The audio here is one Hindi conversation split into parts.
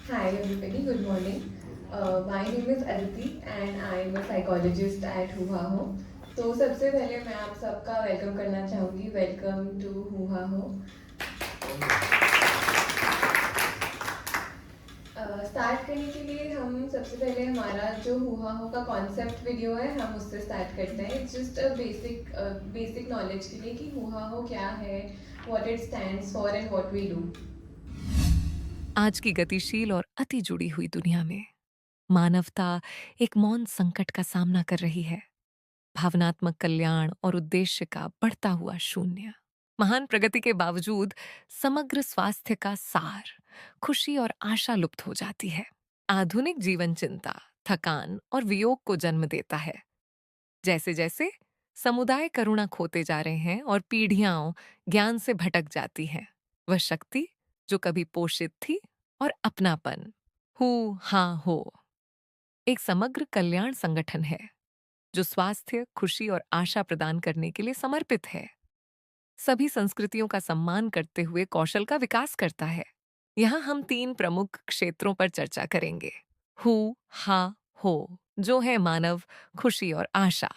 Hi everybody, good morning. My name is Aditi and I am a psychologist at हुआ हो। तो सबसे पहले मैं आप सबका वेलकम करना चाहूँगी। वेलकम टू हुआ हो। स्टार्ट करने के लिए हम सबसे पहले हमारा जो हुआ हो का कॉन्सेप्ट वीडियो है हम उससे स्टार्ट करते हैं। It's just a basic knowledge के लिए कि हुआ हो क्या है, what it stands for and what we do. आज की गतिशील और अति जुड़ी हुई दुनिया में मानवता एक मौन संकट का सामना कर रही है। भावनात्मक कल्याण और उद्देश्य का बढ़ता हुआ शून्य। महान प्रगति के बावजूद समग्र स्वास्थ्य का सार, खुशी और आशा लुप्त हो जाती है। आधुनिक जीवन चिंता, थकान और वियोग को जन्म देता है। जैसे जैसे समुदाय करुणा खोते जा रहे हैं और पीढ़ियां ज्ञान से भटक जाती हैं, वह शक्ति जो कभी पोषित थी और अपनापन हु हाँ हो एक समग्र कल्याण संगठन है जो स्वास्थ्य, खुशी और आशा प्रदान करने के लिए समर्पित है। सभी संस्कृतियों का सम्मान करते हुए कौशल का विकास करता है। यहाँ हम तीन प्रमुख क्षेत्रों पर चर्चा करेंगे। हु हा हो, जो है मानव, खुशी और आशा।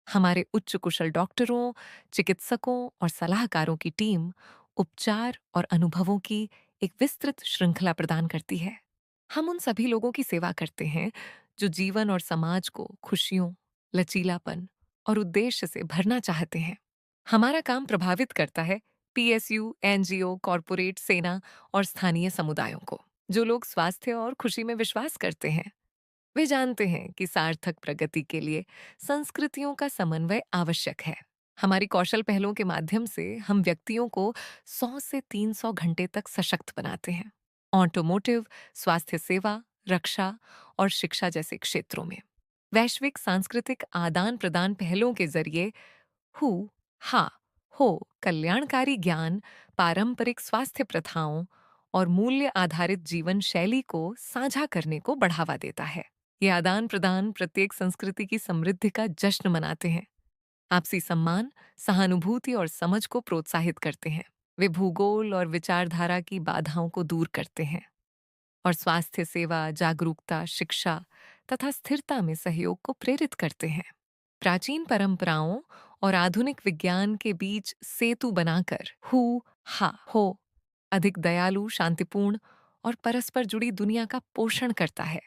हमारे उच्च कुशल डॉक्टरों, चिकित्सकों और सलाहकारों की टीम उपचार और अनुभवों की एक विस्तृत श्रृंखला प्रदान करती है। हम उन सभी लोगों की सेवा करते हैं जो जीवन और समाज को खुशियों, लचीलापन और उद्देश्य से भरना चाहते हैं। हमारा काम प्रभावित करता है पीएसयू, एनजीओ, कॉरपोरेट, सेना और स्थानीय समुदायों को। जो लोग स्वास्थ्य और खुशी में विश्वास करते हैं, वे जानते हैं कि सार्थक प्रगति के लिए संस्कृतियों का समन्वय आवश्यक है। हमारी कौशल पहलों के माध्यम से हम व्यक्तियों को 100 से 300 घंटे तक सशक्त बनाते हैं। ऑटोमोटिव, स्वास्थ्य सेवा, रक्षा और शिक्षा जैसे क्षेत्रों में वैश्विक सांस्कृतिक आदान प्रदान पहलों के जरिए हु हा हो कल्याणकारी ज्ञान, पारंपरिक स्वास्थ्य प्रथाओं और मूल्य आधारित जीवन शैली को साझा करने को बढ़ावा देता है। ये आदान प्रदान प्रत्येक संस्कृति की समृद्धि का जश्न मनाते हैं, आपसी सम्मान, सहानुभूति और समझ को प्रोत्साहित करते हैं। वे भूगोल और विचारधारा की बाधाओं को दूर करते हैं और स्वास्थ्य सेवा, जागरूकता, शिक्षा तथा स्थिरता में सहयोग को प्रेरित करते हैं। प्राचीन परंपराओं और आधुनिक विज्ञान के बीच सेतु बनाकर हु हा हो अधिक दयालु, शांतिपूर्ण और परस्पर जुड़ी दुनिया का पोषण करता है,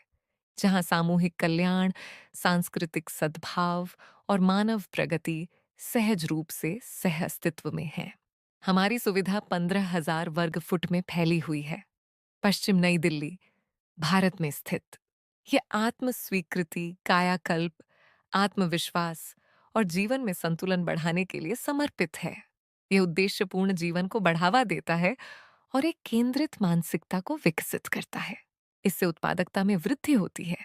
जहां सामूहिक कल्याण, सांस्कृतिक सद्भाव और मानव प्रगति सहज रूप से सह अस्तित्व में है। हमारी सुविधा 15,000 वर्ग फुट में फैली हुई है, पश्चिम नई दिल्ली, भारत में स्थित। ये आत्म स्वीकृति, कायाकल्प, आत्मविश्वास और जीवन में संतुलन बढ़ाने के लिए समर्पित है। ये उद्देश्यपूर्ण जीवन को बढ़ावा देता है और एक केंद्रित मानसिकता को विकसित करता है। इससे उत्पादकता में वृद्धि होती है,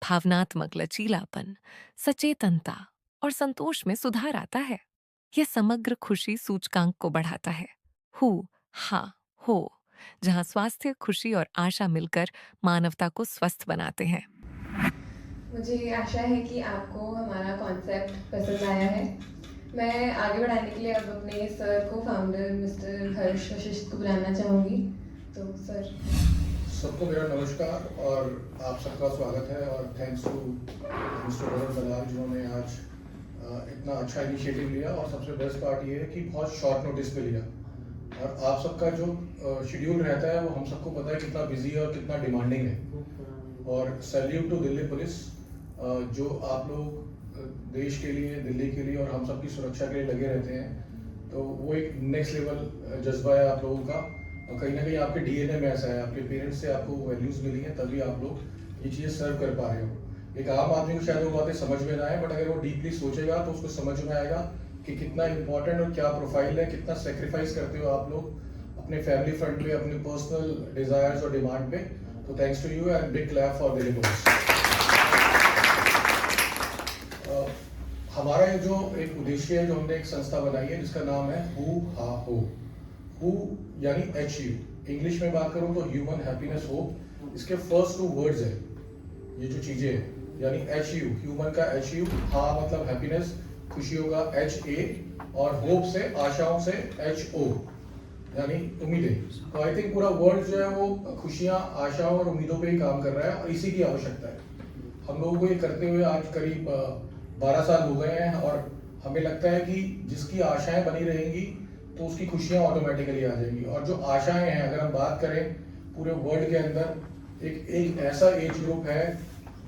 भावनात्मक लचीलापन, सचेतनता और संतोष में सुधार आता है। यह समग्र खुशी सूचकांक को बढ़ाता है। हु हा हो, जहां स्वास्थ्य, खुशी और आशा मिलकर मानवता को स्वस्थ बनाते हैं। मुझे आशा है कि आपको हमारा कॉन्सेप्ट पसंद आया है। मैं आगे बढ़ाने के लिए अब अपने सर को फाउंडर मिस्टर हर्ष वशिष्ठ को बुलाना चाहूँगी। तो सर। सबको मेरा नमस्कार और आप सबका स्वागत है और थैंक्स टू मिस्टर वरुण दलाल जिन्होंने आज इतना अच्छा इनिशिएटिव लिया और सबसे बेस्ट पार्ट ये है कि बहुत शॉर्ट नोटिस पे लिया और आप सबका जो शेड्यूल रहता है वो हम सबको पता है कितना बिजी है और कितना डिमांडिंग है। और सैल्यूट टू दिल्ली पुलिस जो आप लोग देश के लिए, दिल्ली के लिए और हम सबकी सुरक्षा के लिए लगे रहते हैं। तो वो एक नेक्स्ट लेवल जज्बा है आप लोगों का और कहीं ना कहीं आपके डीएनए में ऐसा है, आपके पेरेंट्स से आपको वैल्यूज मिली हैं तभी आप लोग ये चीज़ें सर्व कर पा रहे हो। एक आम आदमी को शायद वो बातें समझ में ना आए, बट अगर वो डीपली सोचेगा तो उसको समझ में आएगा कि कितना इंपॉर्टेंट और क्या प्रोफाइल है, कितना सेक्रीफाइस करते हो आप लोग अपने फैमिली फ्रंट पे, अपने पर्सनल डिजायर्स और डिमांड पे। तो thanks to you and big clap for Delhi police. हमारा ये जो एक उद्देश्य है, जो हमने एक संस्था बनाई है जिसका नाम है हु हा हो। हु यानी एच यू, इंग्लिश में बात करूं तो ह्यूमन हैप्पीनेस होप। इसके फर्स्ट टू वर्ड्स है ये जो चीजें हैं, यानी एच यू, ह्यूमन का एच यू, हा मतलब हैप्पीनेस, खुशियों का एच ए और होप से, आशाओं से एच ओ। यानी उम्मीदें। तो आई थिंक पूरा वर्ल्ड जो है वो खुशियाँ, आशाओं और उम्मीदों पे ही काम कर रहा है और इसी की आवश्यकता है। हम लोगों को ये करते हुए आज करीब 12 साल हो गए हैं और हमें लगता है कि जिसकी आशाएं बनी रहेंगी तो उसकी खुशियाँ ऑटोमेटिकली आ जाएंगी। और जो आशाएं हैं, अगर हम बात करें पूरे वर्ल्ड के अंदर, एक ऐसा एज ग्रुप है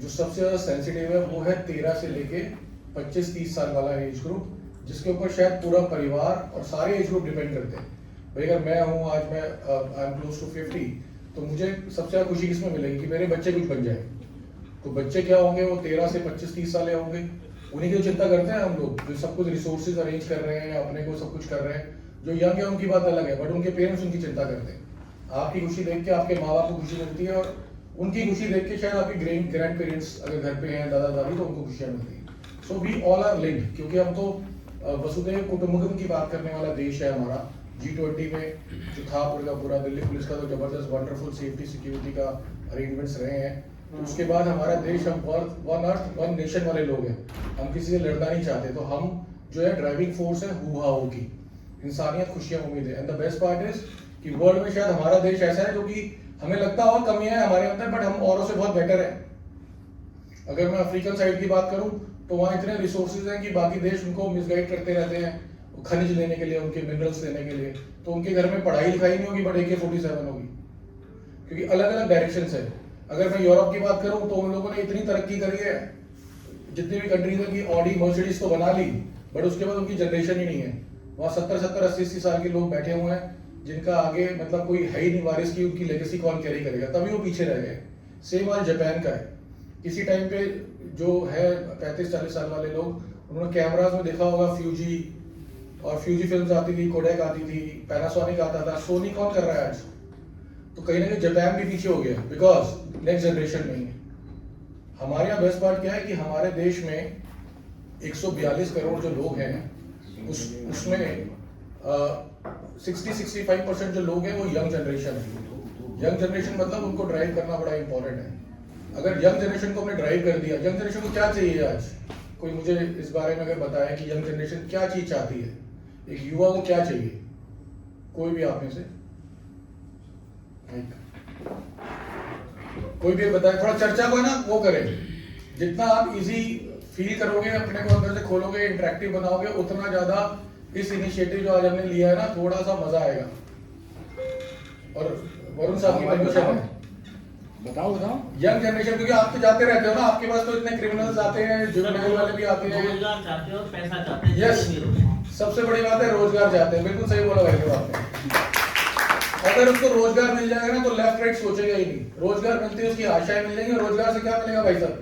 जो सबसे ज़्यादा सेंसिटिव है, वो है 13 से लेके 25-30 साल वाला एज ग्रुप, जिसके ऊपर शायद पूरा परिवार और सारे एज ग्रुप डिपेंड करते हैं। भाई अगर मैं हूँ आज, मैं आई एम क्लोज टू 50, तो मुझे सबसे ज़्यादा खुशी किसमें मिलेगी कि मेरे बच्चे कुछ बन जाए। तो बच्चे क्या होंगे, वो 13 से 25-30 साल होंगे, उन्हीं की चिंता करते हैं हम लोग, जो सब कुछ रिसोर्सेज अरेंज कर रहे हैं, अपने को सब कुछ कर रहे हैं। जो यंग है उनकी बात अलग है, बट उनके पेरेंट्स उनकी चिंता करते हैं। आपकी खुशी देख के आपके माँ बाप को खुशी मिलती है और उनकी खुशी देख के शायद आपके ग्रैंड पेरेंट्स अगर घर पे हैं, दादा दादी, तो उनको खुशियाँ मिलती हैं। So we all are linked, क्योंकि हम तो वसुधैव कुटुंबकम की बात करने वाला देश है हमारा। G20 में जो था पूरा का पूरा, दिल्ली पुलिस का तो जबरदस्त वंडरफुल सेफ्टी सिक्योरिटी का अरेंजमेंट्स रहे हैं। उसके बाद हमारा देश, हम वन अर्थ वन नेशन वाले लोग हैं, हम किसी से लड़ना नहीं चाहते। तो हम जो है ड्राइविंग फोर्स है हुआ हो की, इंसानियत, खुशियाँ, उम्मीदें। And the best part is कि वर्ल्ड में शायद हमारा देश ऐसा है जो कि हमें लगता और कमियां है हमारे अंदर, बट हम औरों से बहुत बेटर है। अगर मैं अफ्रीकन साइड की बात करूं तो वहाँ इतने रिसोर्सेज हैं कि बाकी देश उनको मिसगाइड करते रहते हैं खनिज लेने के लिए, उनके मिनरल्स लेने के लिए। तो उनके घर में पढ़ाई लिखाई नहीं होगी, बट AK-47 होगी, क्योंकि अलग अलग डायरेक्शन है। अगर मैं यूरोप की बात करूं तो उन लोगों ने इतनी तरक्की करी है, जितनी भी कंट्रीज है, कि ऑडी मर्सिडीज तो बना ली, बट उसके बाद उनकी जनरेशन ही नहीं है। वहाँ 70-70, 80-80 साल के लोग बैठे हुए हैं, जिनका आगे मतलब कोई है ही नहीं वारिस की, उनकी लेगेसी कौन कैरी करेगा, तभी वो पीछे रह गए। सेम आज जापान का है। किसी टाइम पे जो है 35-40 साल वाले लोग, उन्होंने कैमराज में देखा होगा फ्यूजी, और फ्यूजी फिल्म्स आती थी, कोडेक आती थी, पैनासोनिक आता था, सोनी कौन कर रहा है आज? तो कहीं ना कहीं जापान भी पीछे हो गया, बिकॉज नेक्स्ट जनरेशन नहीं है। हमारे यहाँ बेस्ट पार्ट क्या है कि हमारे देश में 142 करोड़ जो लोग हैं, उसमें 60-65% जो लोग हैं वो यंग जनरेशन है। यंग जनरेशन मतलब उनको ड्राइव करना बड़ा इंपॉर्टेंट है। अगर यंग जनरेशन को हमने ड्राइव कर दिया, यंग जनरेशन को क्या चाहिए आज? कोई मुझे इस बारे में अगर बताया कि यंग जनरेशन क्या चीज चाहती है, एक युवा को क्या चाहिए, कोई भी आप में से कोई भी बताए, थोड़ा चर्चा को है ना वो करें। जितना आप इजी फील करोगे, अपने को अंदर से खोलोगे, इंटरेक्टिव बनाओगे, उतना ज्यादा इस इनिशिएटिव जो आज हमने लिया है ना, थोड़ा सा मजा आएगा। और वरुण साहब की परमिशन है, बताओ यंग जनरेशन, क्योंकि आप तो जाते रहते हो ना, आपके पास तो इतने क्रिमिनल्स आते हैं, जुर्नल वाले भी आते हैं, रोजगार चाहते हो, पैसा चाहते हैं। यस, सबसे बड़ी बात है रोजगार चाहते हैं। बिल्कुल सही बोला भाई आपने। अगर उसको रोजगार मिल जाएगा ना तो लेफ्ट राइट सोचेगा ही नहीं। रोजगार मिलते ही उसकी आशाएं मिल जाएंगी। रोजगार से क्या मिलेगा भाई साहब?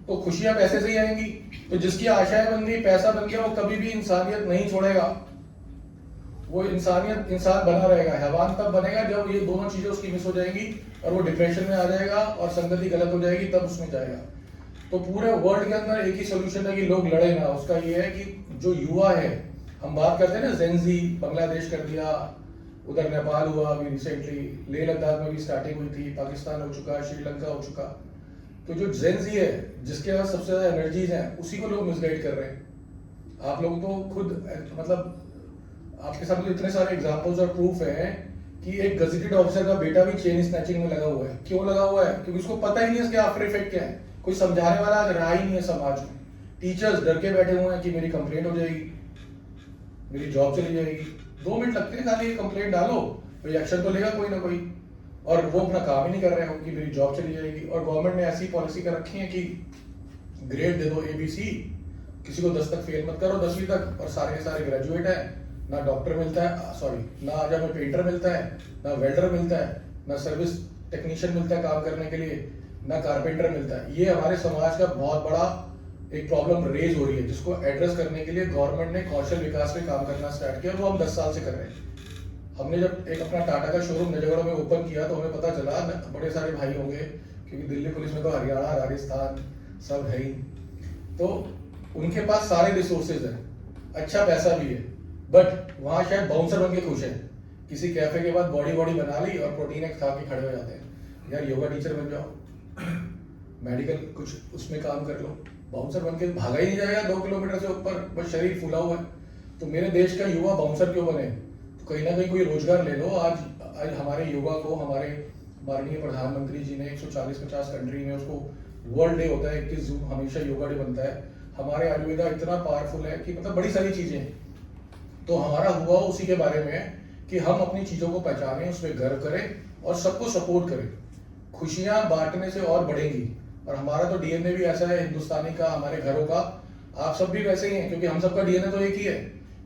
तो खुशियां पैसे से ही आएंगी। तो जिसकी आशाएं बन गई, पैसा बन गया, वो कभी भी इंसानियत नहीं छोड़ेगा। वो इंसानियत इंसान बना रहेगा। हैवान तब बनेगा जब ये दोनों चीजें उसकी मिस हो जाएंगी और वो डिप्रेशन में आ जाएगा और संगति गलत हो जाएगी, तब उसमें जाएगा। तो पूरे वर्ल्ड के अंदर एक ही सोल्यूशन है कि लोग लड़े ना। उसका ये है कि जो युवा है, हम बात करते हैं ना जेनजी, बांग्लादेश कर दिया, उधर नेपाल हुआ अभी रिसेंटली, लेह लद्दाख में भी स्टार्टिंग हुई थी, पाकिस्तान हो चुका, श्रीलंका हो चुका। तो जो जेनजी है, जिसके पास सबसे ज्यादा एनर्जीज हैं, उसी को लोग मिसगाइड कर रहे हैं। आप लोग तो खुद मतलब आपके सामने इतने सारे एग्जांपल्स और प्रूफ हैं कि एक गजेटेड ऑफिसर का बेटा भी चेन स्नैचिंग में लगा हुआ है। क्यों लगा हुआ है? क्योंकि उसको पता ही नहीं है इसके आफ्टर इफेक्ट क्या है। कोई समझाने वाला आज रहा ही नहीं है समाज में। टीचर्स डर के बैठे हुए हैं कि मेरी कंप्लेंट हो जाएगी, मेरी जॉब चली जाएगी। 2 मिनट लगते हैं खाली कंप्लेंट डालो, रिएक्शन तो लेगा कोई ना कोई, और वो अपना काम ही नहीं कर रहे हैं कि मेरी जॉब चली जाएगी। और गवर्नमेंट ने ऐसी पॉलिसी कर रखी है कि ग्रेड दे दो ABC, किसी को 10 तक फेल मत करो, 10वीं तक, और सारे के सारे ग्रेजुएट है। ना डॉक्टर मिलता है, सॉरी, ना आज हमें पेंटर मिलता है, ना वेल्डर मिलता है, ना सर्विस टेक्नीशियन मिलता है काम करने के लिए, ना कारपेंटर मिलता है। ये हमारे समाज का बहुत बड़ा एक प्रॉब्लम रेज हो रही है, जिसको एड्रेस करने के लिए गवर्नमेंट ने कौशल विकास पे काम करना स्टार्ट किया। वो हम 10 साल से कर रहे हैं। हमने जब एक अपना टाटा का शोरूम नजगढ़ में ओपन किया तो हमें पता चला, बड़े सारे भाई होंगे क्योंकि दिल्ली पुलिस में तो हरियाणा, राजस्थान सब है ही, तो उनके पास सारे रिसोर्सेज है, अच्छा पैसा भी है, बट वहां शायद बाउंसर बन के खुश है। किसी कैफे के बाद बॉडी बना ली और प्रोटीन एक खा के खड़े हो जाते हैं। यार योगा टीचर बन जाओ, मेडिकल कुछ उसमें काम कर लो, बाउंसर बन के भागा ही नहीं जाएगा 2 किलोमीटर से ऊपर, बस शरीर फूला हुआ है। तो मेरे देश का युवा बाउंसर क्यों बने? तो कहीं ना कहीं कोई रोजगार ले लो। आज हमारे युवा को हमारे माननीय प्रधानमंत्री जी ने 140-50 कंट्री में उसको वर्ल्ड डे होता है 21 जून, हमेशा योगा डे बनता है। हमारे आयुर्वेदा इतना पावरफुल है कि मतलब बड़ी सारी चीजें हैं। तो हमारा हुआ उसी के बारे में है कि हम अपनी चीजों को पहचानें, उस पर गर्व करें और सबको सपोर्ट करें। खुशियां बांटने से और बढ़ेंगी। और हमारा तो डीएनए भी ऐसा है हिंदुस्तानी का, हमारे घरों का। आप सब भी वैसे ही हैं, क्योंकि हम सबका डीएनए तो एक ही है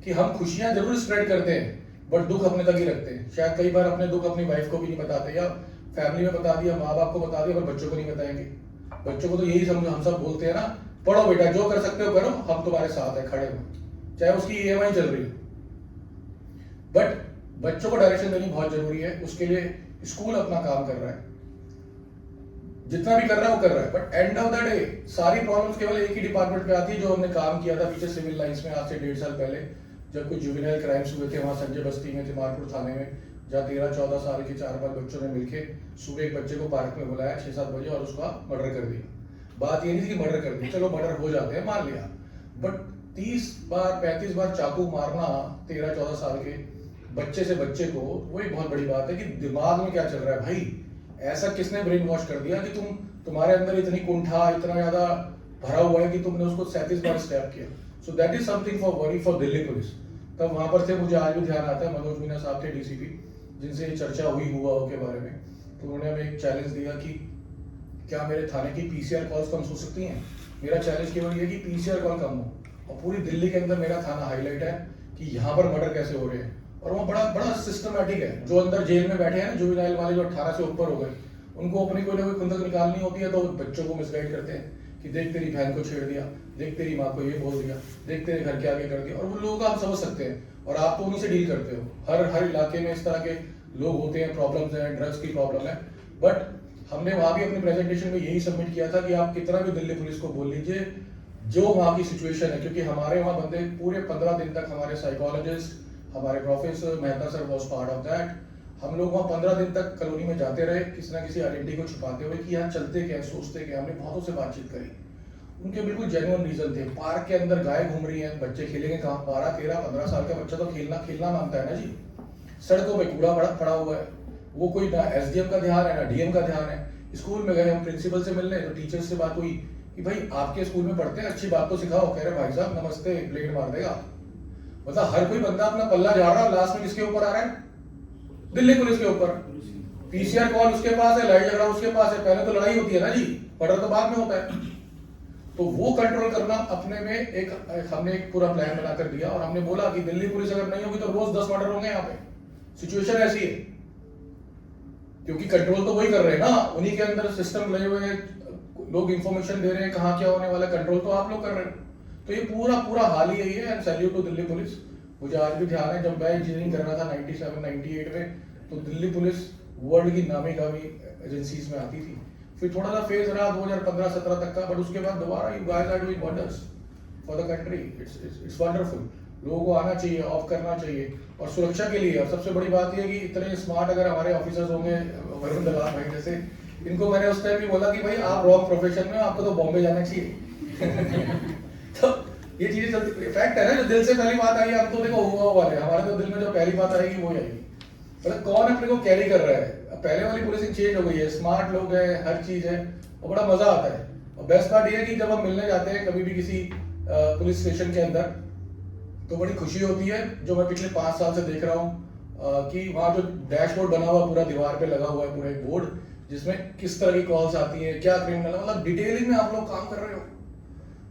कि हम खुशियां जरूर स्प्रेड करते हैं बट दुख अपने तक ही रखते हैं। शायद कई बार अपने दुख अपनी वाइफ को भी नहीं बताते, या फैमिली में बता दिया, माँ बाप को बता दिया, पर बच्चों को नहीं बताएंगे। बच्चों को तो यही समझो, हम सब बोलते हैं ना, पढ़ो बेटा, जो कर सकते हो करो, हम तुम्हारे साथ है, खड़े हो, चाहे उसकी ईएमआई चल रही हो। बट बच्चों को डायरेक्शन देनी बहुत जरूरी है। उसके लिए स्कूल अपना काम कर रहा है, जितना भी कर रहा है वो कर रहा है, but end of the day सारी प्रॉब्लम्स केवल एक ही डिपार्टमेंट पे आती है, जो हमने काम किया था पीछे सिविल लाइंस में आज से 1.5 साल पहले, जब कुछ जुवेनाइल क्राइम्स हुए थे वहां संजय बस्ती में, तिमारपुर थाने में, जहाँ 13-14 साल के 4-5 बच्चों ने मिलकर सुबह एक बच्चे को पार्क में बुलाया 6-7 बजे और उसका मर्डर कर दिया। बात ये नहीं थी कि मर्डर कर दिया, चलो मर्डर हो जाते हैं, मान लिया, बट 30 बार 35 बार चाकू मारना 13-14 साल के बच्चे से बच्चे को, वही बहुत बड़ी बात है कि दिमाग में क्या चल रहा है भाई। ऐसा किसने ब्रेन वॉश कर दिया कि तुम्हारे अंदर इतनी कुंठा, इतना ज्यादा भरा हुआ है कि तुमने उसको 37 बार स्टैप किया। So that is something for worry for Delhi police. तब वहां पर थे, मुझे आज भी ध्यान आता है, मनोज मीना साहब थे डीसीपी, जिनसे ये चर्चा हुई हुआ के बारे में। तो उन्होंने हमें एक चैलेंज दिया कि क्या मेरे थाने की पीसीआर कॉल्स कम हो सकती हैं। मेरा चैलेंज केवल ये कि पीसीआर कॉल कम हो, और पूरी दिल्ली के अंदर मेरा थाना हाईलाइट है कि यहाँ पर मर्डर कैसे हो रहे हैं। और वो बड़ा बड़ा सिस्टमैटिक है। जो अंदर जेल में बैठे हैं जुवेनाइल वाले, जो 18 से ऊपर हो गए, उनको अपनी कोई ना कोई खुंदक निकालनी होती है, तो बच्चों को मिसगाइड करते हैं कि देख तेरी बहन को छेड़ दिया, देख तेरी माँ को ये बोल दिया, देख तेरे घर के आगे कर दिया। और वो लोगों का आप समझ सकते हैं, और आप तो उन्हीं से डील करते हो। हर इलाके में इस तरह के लोग होते हैं, प्रॉब्लम्स हैं, ड्रग्स की प्रॉब्लम है। बट हमने वहां भी अपनी प्रेजेंटेशन में यही सबमिट किया था कि आप कितना भी दिल्ली पुलिस को बोल लीजिए, जो वहाँ की सिचुएशन है, क्योंकि हमारे वहाँ बंदे पूरे 15 दिन तक, हमारे साइकोलॉजिस्ट, हमारे professor Mehta sir was part of that, हम लोग वहाँ 15 दिन तक कॉलोनी में जाते रहे, किसी ना किसी आइडेंटिटी को छुपाते हुए कि यहाँ चलते क्या, सोचते क्या। हमने बहुतों से बातचीत करी, उनके बिल्कुल जेन्युइन रीजन थे। पार्क के अंदर गाय घूम रही है, बच्चे खेलेंगे कहाँ? 12, 13, 15 साल का बच्चा तो खेलना मानता है ना जी। सड़कों पे कूड़ा पड़ा हुआ है, वो कोई ना एसडीएम का ध्यान है ना डीएम का ध्यान है। स्कूल में गए हम प्रिंसिपल से मिलने, तो टीचर से बात हुई कि भाई आपके स्कूल में पढ़ते हैं, अच्छी बात तो सिखाओ। कह रहे भाई साहब नमस्ते, ब्लेड मार देगा। मतलब हर कोई बंदा अपना पल्ला झाड़ रहा है, लास्ट में किसके ऊपर आ रहा है? दिल्ली पुलिस के ऊपर। पीसीआर कॉल उसके पास है, लड़ाई झगड़ा उसके पास है। पहले तो लड़ाई होती है ना जी, मर्डर तो बाद में होता है। तो वो कंट्रोल करना अपने में हमने एक पूरा प्लान बनाकर दिया, और हमने बोला कि दिल्ली पुलिस अगर नहीं होगी तो रोज 10 मर्डर होंगे यहाँ पे। सिचुएशन ऐसी है, क्योंकि कंट्रोल तो वही कर रहे हैं ना, उन्हीं के अंदर सिस्टम लगे हुए हैं, लोग इंफॉर्मेशन दे रहे हैं कहाँ क्या होने वाला, कंट्रोल तो आप लोग कर रहे हो। तो ये पूरा हाल ही यही है। And salute to Delhi police. मुझे आज भी ध्यान है, जब मैं इंजीनियरिंग कर रहा था 97-98 में, तो दिल्ली पुलिस वर्ल्ड की नामी गामी एजेंसीज में आती थी। फिर थोड़ा सा फेज रहा 2015-17 तक का, बट उसके बाद दोबारा you guys are doing wonders for the country. It's wonderful. लोगों को आना चाहिए, ऑफ करना चाहिए, और सुरक्षा के लिए। और सबसे बड़ी बात यह है कि इतने स्मार्ट अगर हमारे ऑफिसर्स होंगे, वरुण दलाल भाई जैसे, इनको मैंने उस टाइम भी बोला कि भाई आप रॉन्ग प्रोफेशन में, आपको तो बॉम्बे जाना चाहिए। तो ये चीजें चलती, फैक्ट है ना। जो दिल से पहली बात आई, हम तो देखो हुआ वाले, हमारे तो दिल में जो पहली बात आएगी वो आएगी। मतलब कौन अपने को कैरी कर रहा है। पहले वाली पुलिसिंग चेंज हो गई है, स्मार्ट लोग हैं, हर चीज है, और बड़ा मजा आता है। और बेस्ट पार्ट ये है कि जब हम मिलने जाते हैं कभी भी किसी पुलिस स्टेशन के अंदर, तो बड़ी खुशी होती है। जो मैं पिछले 5 साल से देख रहा हूँ कि वहाँ जो डैशबोर्ड बना हुआ पूरा दीवार पे लगा हुआ है, पूरा एक बोर्ड, जिसमें किस तरह की कॉल्स आती हैं, क्या क्रिमिनल, मतलब डिटेलिंग में आप लोग काम कर रहे हो।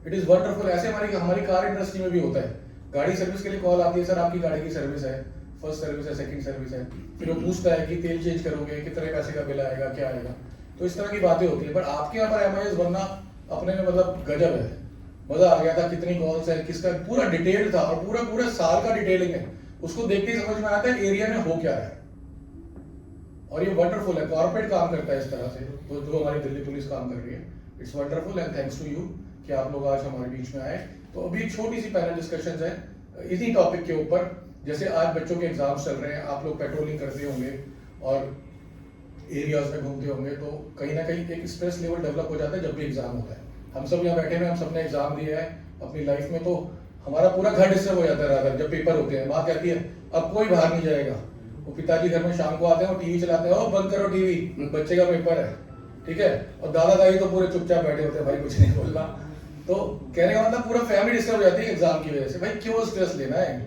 It is wonderful. ऐसे हमारी कार इंडस्ट्री में भी होता है, गाड़ी सर्विस के लिए कॉल आती है, सर आपकी गाड़ी की सर्विस है, फर्स्ट सर्विस है, सेकंड सर्विस है। फिर वो पूछता है कि तेल चेंज करोगे, कितने पैसे का बिल आएगा, क्या आएगा। तो इस तरह की बातें होती है। बट आपके यहाँ पर एमआईएस बनना अपने में मतलब गजब है। मजा आ गया था, कितनी कॉल्स है, किसका, पूरा डिटेल था, और पूरा साल का डिटेलिंग है। उसको देखते ही समझ में आता है एरिया में हो क्या रहा है। और ये वंडरफुल है, कॉर्पोरेट काम करता है इस तरह से, तो जो हमारी दिल्ली पुलिस काम कर रही है। It's wonderful and thanks to you कि आप लोग आज हमारे बीच में आए। तो अभी एक छोटी सी पैनल डिस्कशन है इसी टॉपिक के ऊपर। जैसे आज बच्चों के एग्जाम्स चल रहे हैं, आप लोग पेट्रोलिंग करते होंगे और एरियाज में घूमते होंगे, तो कहीं ना कहीं एक स्ट्रेस लेवल डेवलप हो जाता है जब भी एग्जाम होता है। हम सब यहाँ बैठे हुए, हम सबने एग्जाम दिया है अपनी लाइफ में, तो हमारा पूरा घर डिस्टर्ब हो जाता है रात जब पेपर होते हैं। माँ कहती है अब कोई बाहर नहीं जाएगा। वो पिताजी घर में शाम को आते हैं और टीवी चलाते हैं, ओ बंद करो टीवी, बच्चे का पेपर है, ठीक है। और दादा दादी तो पूरे चुपचाप बैठे होते हैं, भाई कुछ नहीं बोलना। तो कहने का मतलब पूरा फैमिली डिस्टर्ब हो जाती है एग्जाम की वजह से। भाई क्यों स्ट्रेस लेना है?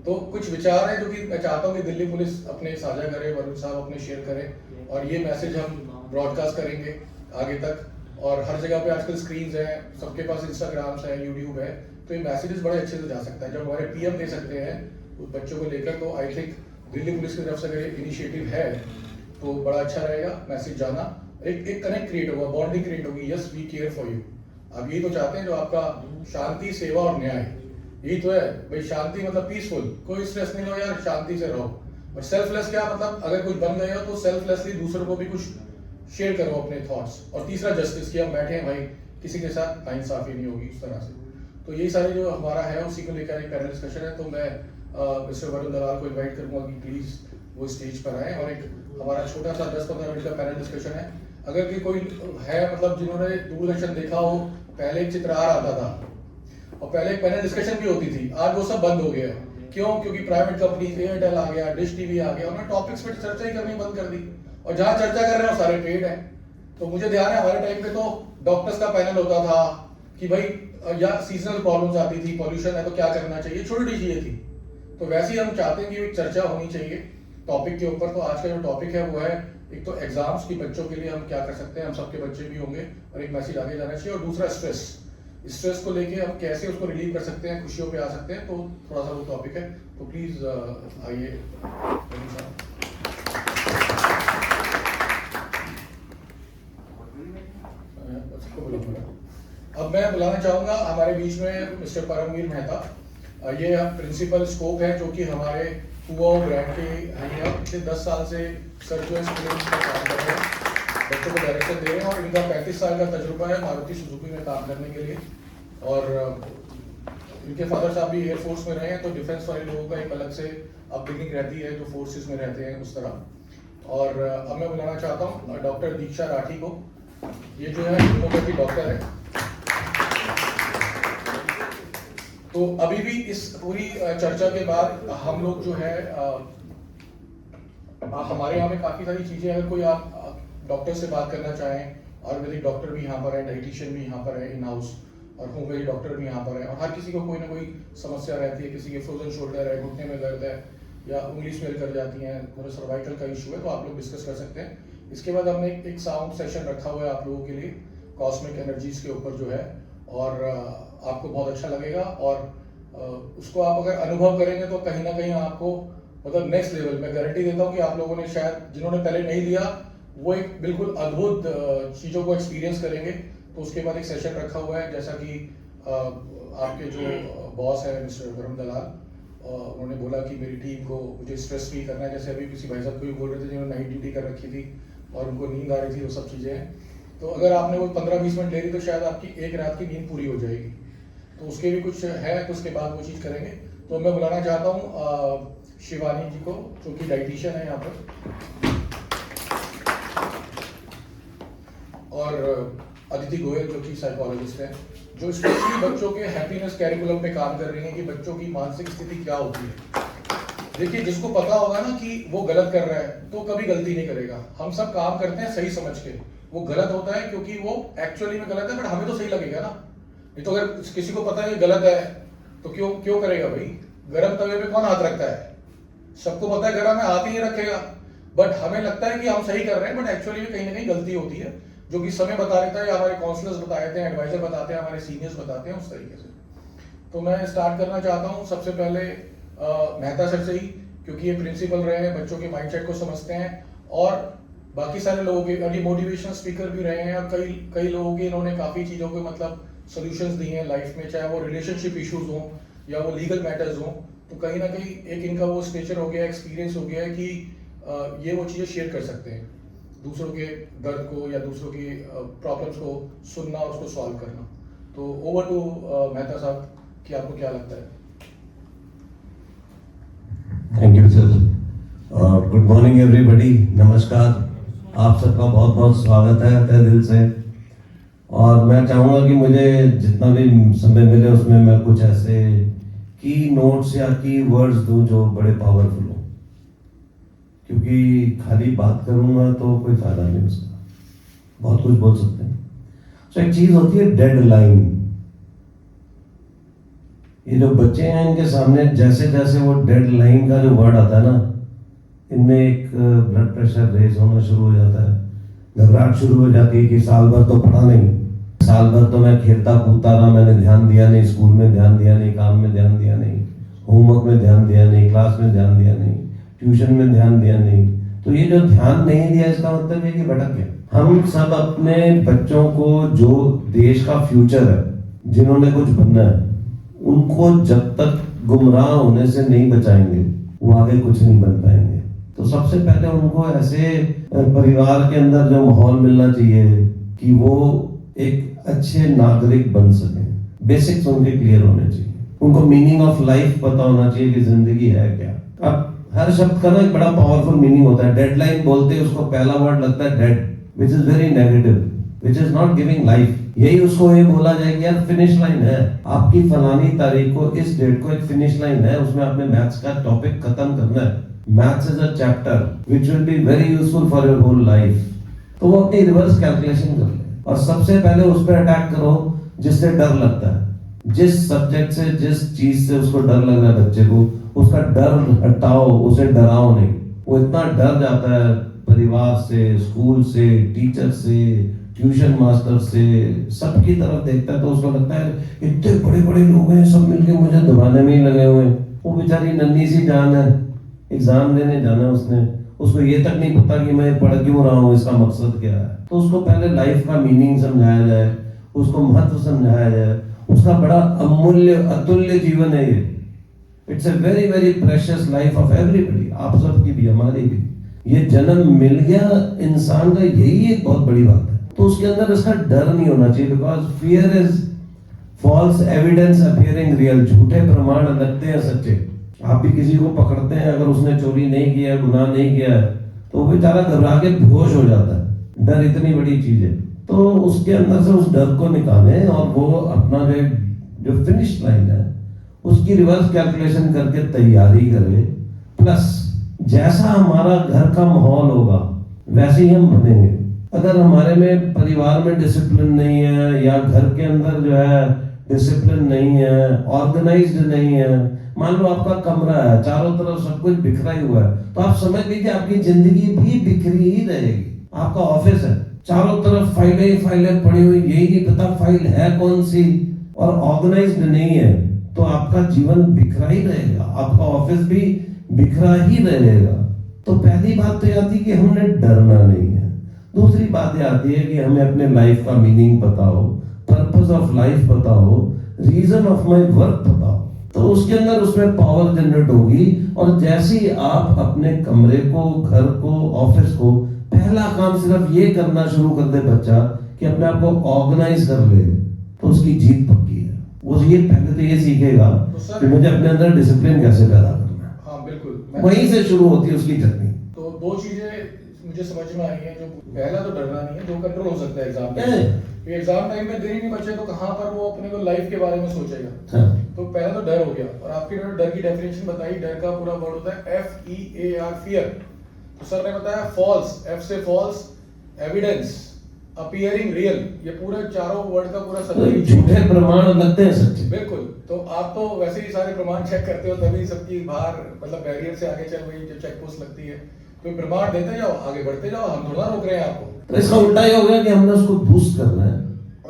तो कुछ विचार है जो कि मैं चाहता हूँ कि दिल्ली पुलिस अपने साझा करे, वरुण साहब अपने शेयर करें, और ये मैसेज हम ब्रॉडकास्ट करेंगे आगे तक। और हर जगह पे आजकल स्क्रीन्स हैं, सबके पास इंस्टाग्राम्स है, यूट्यूब है, तो ये मैसेजेस बड़े अच्छे से जा सकता है। जब हमारे पीएम दे सकते हैं उस बच्चों को लेकर, तो आई थिंक दिल्ली पुलिस की तरफ से अगर इनिशिएटिव है तो बड़ा अच्छा रहेगा मैसेज जाना। एक कनेक्ट क्रिएट होगा, बॉन्डिंग क्रिएट होगी, yes we care for you. आप यही तो चाहते हैं जो आपका शांति, सेवा और न्याय, यही तो है भाई। शांति मतलब पीसफुल, कोई स्ट्रेस नहीं लो यार, शांति से रहो। और सेल्फलेस क्या मतलब, अगर कुछ बन गए हो तो सेल्फलेसली दूसरों को भी कुछ शेयर करो अपने थॉट्स। और तीसरा जस्टिस, कि हम बैठे हैं भाई, किसी के साथ नाइंसाफी नहीं होगी उस तरह से। तो यही सारे जो हमारा है उसी को लेकर एक पैनल डिस्कशन है। तो मैं मिस्टर वरुण दलाल को इन्वाइट करूंगा कि प्लीज वो स्टेज पर आए, और एक हमारा छोटा सा 10-15 मिनट का पैनल डिस्कशन है। अगर कि कोई है मतलब जिन्होंने दूरदर्शन देखा हो, पहले एक चित्रहार आता था और पहले एक पैनल डिस्कशन भी होती थी, आज वो सब बंद हो गया है। क्यों? क्योंकि प्राइवेट कंपनी एयरटेल आ गया, डिश टीवी आ गया, उन्होंने टॉपिक्स पे चर्चा ही करनी बंद कर दी, और जहां चर्चा कर रहे हैं सारे पेड है। तो मुझे ध्यान है हमारे टाइम पे तो डॉक्टर्स का पैनल होता था कि भाई या सीजनल प्रॉब्लम्स आती थी, पॉल्यूशन है तो क्या करना चाहिए, छोटी चीजें थी। तो वैसे ही हम चाहते हैं कि चर्चा होनी चाहिए टॉपिक के ऊपर। तो आज का जो टॉपिक है वो है, एक तो एग्जाम्स की बच्चों के लिए हम क्या कर सकते हैं, हम सबके बच्चे भी होंगे और एक मैसेज आगे जाना चाहिए। और दूसरा स्ट्रेस को लेके हम कैसे उसको रिलीव कर सकते हैं, खुशियों पे आ सकते हैं। तो थोड़ा सा वो टॉपिक है, तो प्लीज आइए। अब मैं बुलाना चाहूंगा हमारे बीच में मिस्टर परमवीर मेहता। ये प्रिंसिपल स्कोप है जो कि हमारे कुआओ ब्रांड के हैं। पिछले 10 साल से सर्चुअस फिल्म्स का काम कर रहे हैं, बच्चों को डायरेक्शन दे रहे हैं, और इनका 35 साल का तजुर्बा है मारुति सुजुकी में काम करने के लिए। और इनके फादर साहब भी एयरफोर्स में रहे हैं, तो डिफेंस वाले लोगों का एक अलग से अपब्रिंगिंग रहती है जो फोर्सेस में रहते हैं उस तरह। और अब मैं बुलाना चाहता हूँ डॉक्टर दीक्षा राठी को। ये जो है होम्योपैथी डॉक्टर है। तो अभी भी इस पूरी चर्चा के बाद हम लोग जो है हमारे यहाँ में काफी सारी चीजें, अगर कोई आप डॉक्टर से बात करना चाहें, आयुर्वेदिक डॉक्टर भी यहाँ पर है, डाइटिशियन भी यहाँ पर है इन हाउस, और होम्योपैथी डॉक्टर भी यहाँ पर है। और हर किसी को कोई ना कोई समस्या रहती है, किसी के फ्रोजन शोल्डर है, घुटने में दर्द है, या उंगली स्मेल कर जाती है, थोड़ा सर्वाइकल का इशू है, तो आप लोग डिस्कस कर सकते हैं। इसके बाद हमने एक साउंड सेशन रखा हुआ है आप लोगों के लिए, कॉस्मिक एनर्जीज के ऊपर जो है, और आपको बहुत अच्छा लगेगा। और उसको आप अगर अनुभव करेंगे तो कहीं ना कहीं आपको मतलब नेक्स्ट लेवल, मैं गारंटी देता हूँ कि आप लोगों ने शायद जिन्होंने पहले नहीं लिया वो एक बिल्कुल अद्भुत चीज़ों को एक्सपीरियंस करेंगे। तो उसके बाद एक सेशन रखा हुआ है, जैसा कि आपके जो बॉस है मिस्टर वरुण दलाल, उन्होंने बोला कि मेरी टीम को मुझे स्ट्रेस फ्री करना है। जैसे अभी किसी भाई साहब को भी बोल रहे थे जिन्होंने नाइट ड्यूटी कर रखी थी और उनको नींद आ रही थी, वो सब चीज़ें हैं। तो अगर आपने वो 15-20 मिनट ले ली तो शायद आपकी एक रात की नींद पूरी हो जाएगी। तो उसके भी कुछ है, तो उसके बाद वो चीज़ करेंगे। तो मैं बुलाना चाहता हूँ शिवानी जी को, जो कि डाइटिशियन है यहाँ पर, और अदिति गोयल जो कि साइकोलॉजिस्ट है, जो स्पेशली बच्चों के हैप्पीनेस कैरिकुलम पे काम कर रही हैं कि बच्चों की मानसिक स्थिति क्या होती है। देखिए, जिसको पता होगा ना कि वो गलत कर रहा है तो कभी गलती नहीं करेगा। हम सब काम करते हैं सही समझ के, वो गलत होता है क्योंकि वो एक्चुअली में गलत है, बट हमें तो सही लगेगा ना। नहीं तो अगर किसी को पता है कि गलत है तो क्यों करेगा भाई? गरम तवे पे कौन हाथ रखता है? सबको पता है गरम है, हाथ ही नहीं रखेगा। बट हमें लगता है कि हम सही कर रहे हैं, बट एक्चुअली में कहीं ना कहीं गलती होती है, जो कि समय बता देता है, या हमारे काउंसलर्स बता देते हैं, एडवाइजर बताते हैं, हमारे सीनियर्स बताते हैं, उस तरीके से। तो मैं स्टार्ट करना चाहता हूँ सबसे पहले मेहता सर से ही, क्योंकि ये प्रिंसिपल रहे हैं, बच्चों के माइंडसेट को समझते हैं, और बाकी सारे लोगों के ये मोटिवेशनल स्पीकर भी रहे हैं, और कई लोगों के इन्होंने काफ़ी चीज़ों के मतलब सॉल्यूशंस दिए हैं लाइफ में, चाहे वो रिलेशनशिप इश्यूज हों या वो लीगल मैटर्स हों। तो कहीं ना कहीं एक इनका वो स्टेचर हो गया, एक्सपीरियंस हो गया है कि ये वो चीज़ें शेयर कर सकते हैं, दूसरों के दर्द को या दूसरों की प्रॉब्लम्स को सुनना और उसको सॉल्व करना। तो ओवर टू मेहता साहब, कि आपको क्या लगता है? Thank you sir. Good morning everybody, नमस्कार। आप सबका बहुत बहुत स्वागत है तहे दिल से। और मैं चाहूँगा कि मुझे जितना भी समय मिले उसमें मैं कुछ ऐसे की नोट्स या की वर्ड्स दूं जो बड़े पावरफुल हों, क्योंकि खाली बात करूँगा तो कोई फायदा नहीं उसका, बहुत कुछ बोल सकते हैं। तो एक चीज़ होती है डेडलाइन। ये जो बच्चे हैं इनके सामने जैसे जैसे वो डेडलाइन का जो वर्ड आता है ना, इनमें एक ब्लड प्रेशर रेज होना शुरू हो जाता है, घबराहट शुरू हो जाती है कि साल भर तो पढ़ा नहीं, साल भर तो मैं खेलता कूदता रहा, मैंने ध्यान दिया नहीं, स्कूल में ध्यान दिया नहीं, काम में ध्यान दिया नहीं, होमवर्क में ध्यान दिया नहीं, क्लास में ध्यान दिया नहीं, ट्यूशन में ध्यान दिया नहीं। तो ये जो ध्यान नहीं दिया इसका मतलब है कि भटक गया। हम सब अपने बच्चों को जो देश का फ्यूचर है, जिन्होंने कुछ बनना है, उनको जब तक गुमराह होने से नहीं बचाएंगे वो आगे कुछ नहीं बन पाएंगे। तो सबसे पहले उनको ऐसे परिवार के अंदर जो माहौल मिलना चाहिए कि वो एक अच्छे नागरिक बन सकें, बेसिक्स उनके क्लियर होने चाहिए, उनको मीनिंग ऑफ लाइफ पता होना चाहिए कि जिंदगी है क्या। अब हर शब्द का ना एक बड़ा पावरफुल मीनिंग होता है। डेडलाइन बोलते हैं उसको पहला वर्ड लगता है dead, which is very negative, which is not giving life. यही उसको ये बोला जाए कि यार फिनिश लाइन है, आपकी फलानी तारीख को इस डेट को एक फिनिश लाइन है, उसमें आपने मैथ्स का टॉपिक खत्म करना है। Maths is a chapter which will be very useful for your whole life. तो वो अपनी रिवर्स कैलकुलेशन कर ले और सबसे पहले उस पर अटैक करो जिससे डर लगता है। जिस सब्जेक्ट से, जिस चीज से उसको डर लग रहा है बच्चे को, उसका डर हटाओ, उसे डराओ नहीं। वो इतना डर जाता है परिवार से, स्कूल से, टीचर से, ट्यूशन मास्टर से, सबकी तरफ देखता है तो उसको लगता है इतने बड़े बड़े लोग हैं, सब मिलके मुझे दबाने में ही लगे हुए हैं। वो बेचारी नन्ही सी जान है, एग्जाम देने जाना है उसको ये तक नहीं पता कि मैं पढ़ क्यों रहा हूँ, इसका मकसद क्या है। तो उसको पहले लाइफ का मीनिंग समझाया जाए, उसको महत्व समझाया जाए। उसका बड़ा अमूल्य अतुल्य जीवन है ये। It's a very very precious life of everybody, आप सबकी भी, हमारी भी। ये जन्म मिल गया इंसान का, यही एक बहुत बड़ी बात है। तो उसके अंदर इसका डर नहीं होना चाहिए, because fear is false evidence appearing real. झूठे प्रमाण लगते हैं सच्चे। आप भी किसी को पकड़ते हैं, अगर उसने चोरी नहीं किया, गुनाह नहीं किया है, तो वो बेचारा घबरा के बेहोश हो जाता है। डर इतनी बड़ी चीज है। तो उसके अंदर से उस डर को निकालें और वो अपना जो फिनिश लाइन है उसकी रिवर्स कैलकुलेशन करके तैयारी करे। प्लस जैसा हमारा घर का माहौल होगा वैसे ही हम बनेंगे। अगर हमारे में परिवार में डिसिप्लिन नहीं है या घर के अंदर जो है डिसिप्लिन नहीं है, ऑर्गेनाइज्ड नहीं है, मान लो आपका कमरा है, चारों तरफ सब कुछ बिखरा ही हुआ है, तो आप समझ लीजिए आपकी जिंदगी भी बिखरी ही रहेगी। आपका ऑफिस है, चारों तरफ फाइलें ही फाइलें पड़ी हुई, यही नहीं पता फाइल है कौन सी, और ऑर्गेनाइज्ड नहीं है, तो आपका जीवन बिखरा ही रहेगा, आपका ऑफिस भी बिखरा ही रहेगा। तो पहली बात तो आती है कि हमने डरना नहीं है। दूसरी बात ये आती है कि हमें अपने लाइफ का मीनिंग पता हो, पर्पस ऑफ लाइफ पता हो, रीजन ऑफ माय वर्क पता हो, तो उसके अंदर उसमें पावर जनरेट होगी। और जैसे ही आप अपने कमरे को, घर को, ऑफिस को, पहला काम सिर्फ ये करना शुरू कर दे बच्चा कि अपने आप को ऑर्गेनाइज कर ले, तो उसकी जीत पक्की है। वो ये पहले तो ये सीखेगा कि मुझे अपने अंदर डिसिप्लिन कैसे पैदा करना है। हाँ बिल्कुल, वहीं से शुरू होती है उसकी जर्नी। तो दो चीजें मुझे समझ में आई है। जो पहला तो डरना नहीं है, जो कंट्रोल हो सकता है एग्जाम में। एग्जाम टाइम में देरी नहीं बचे तो कहाँ पर वो अपने को लाइफ के बारे में सोचेगा। हाँ। तो पहला तो डर हो गया। और आपकी डर की डेफिनेशन बताई, डर का पूरा वर्ड होता है FEAR, फियर। तो सर ने बताया फॉल्स, F से फॉल्स, एविडेंस, अपीयरिंग रियल, ये पूरे चारों वर्ड का पूरा सभी झूठे प्रमाण लगते हैं सच्चे। बिल्कुल। तो आप तो वैसे ही सारे प्रमाण चेक करते हो, तभी सबकी बाहर मतलब बैरियर से आगे चल रही, जो चेक पोस्ट लगती है, कोई प्रमाण देते जाओ, आगे बढ़ते जाओ, हम थोड़ा रोक रहे हैं आपको। तो इसका उल्टा ही हो गया कि हमने उसको बूस्ट करना है,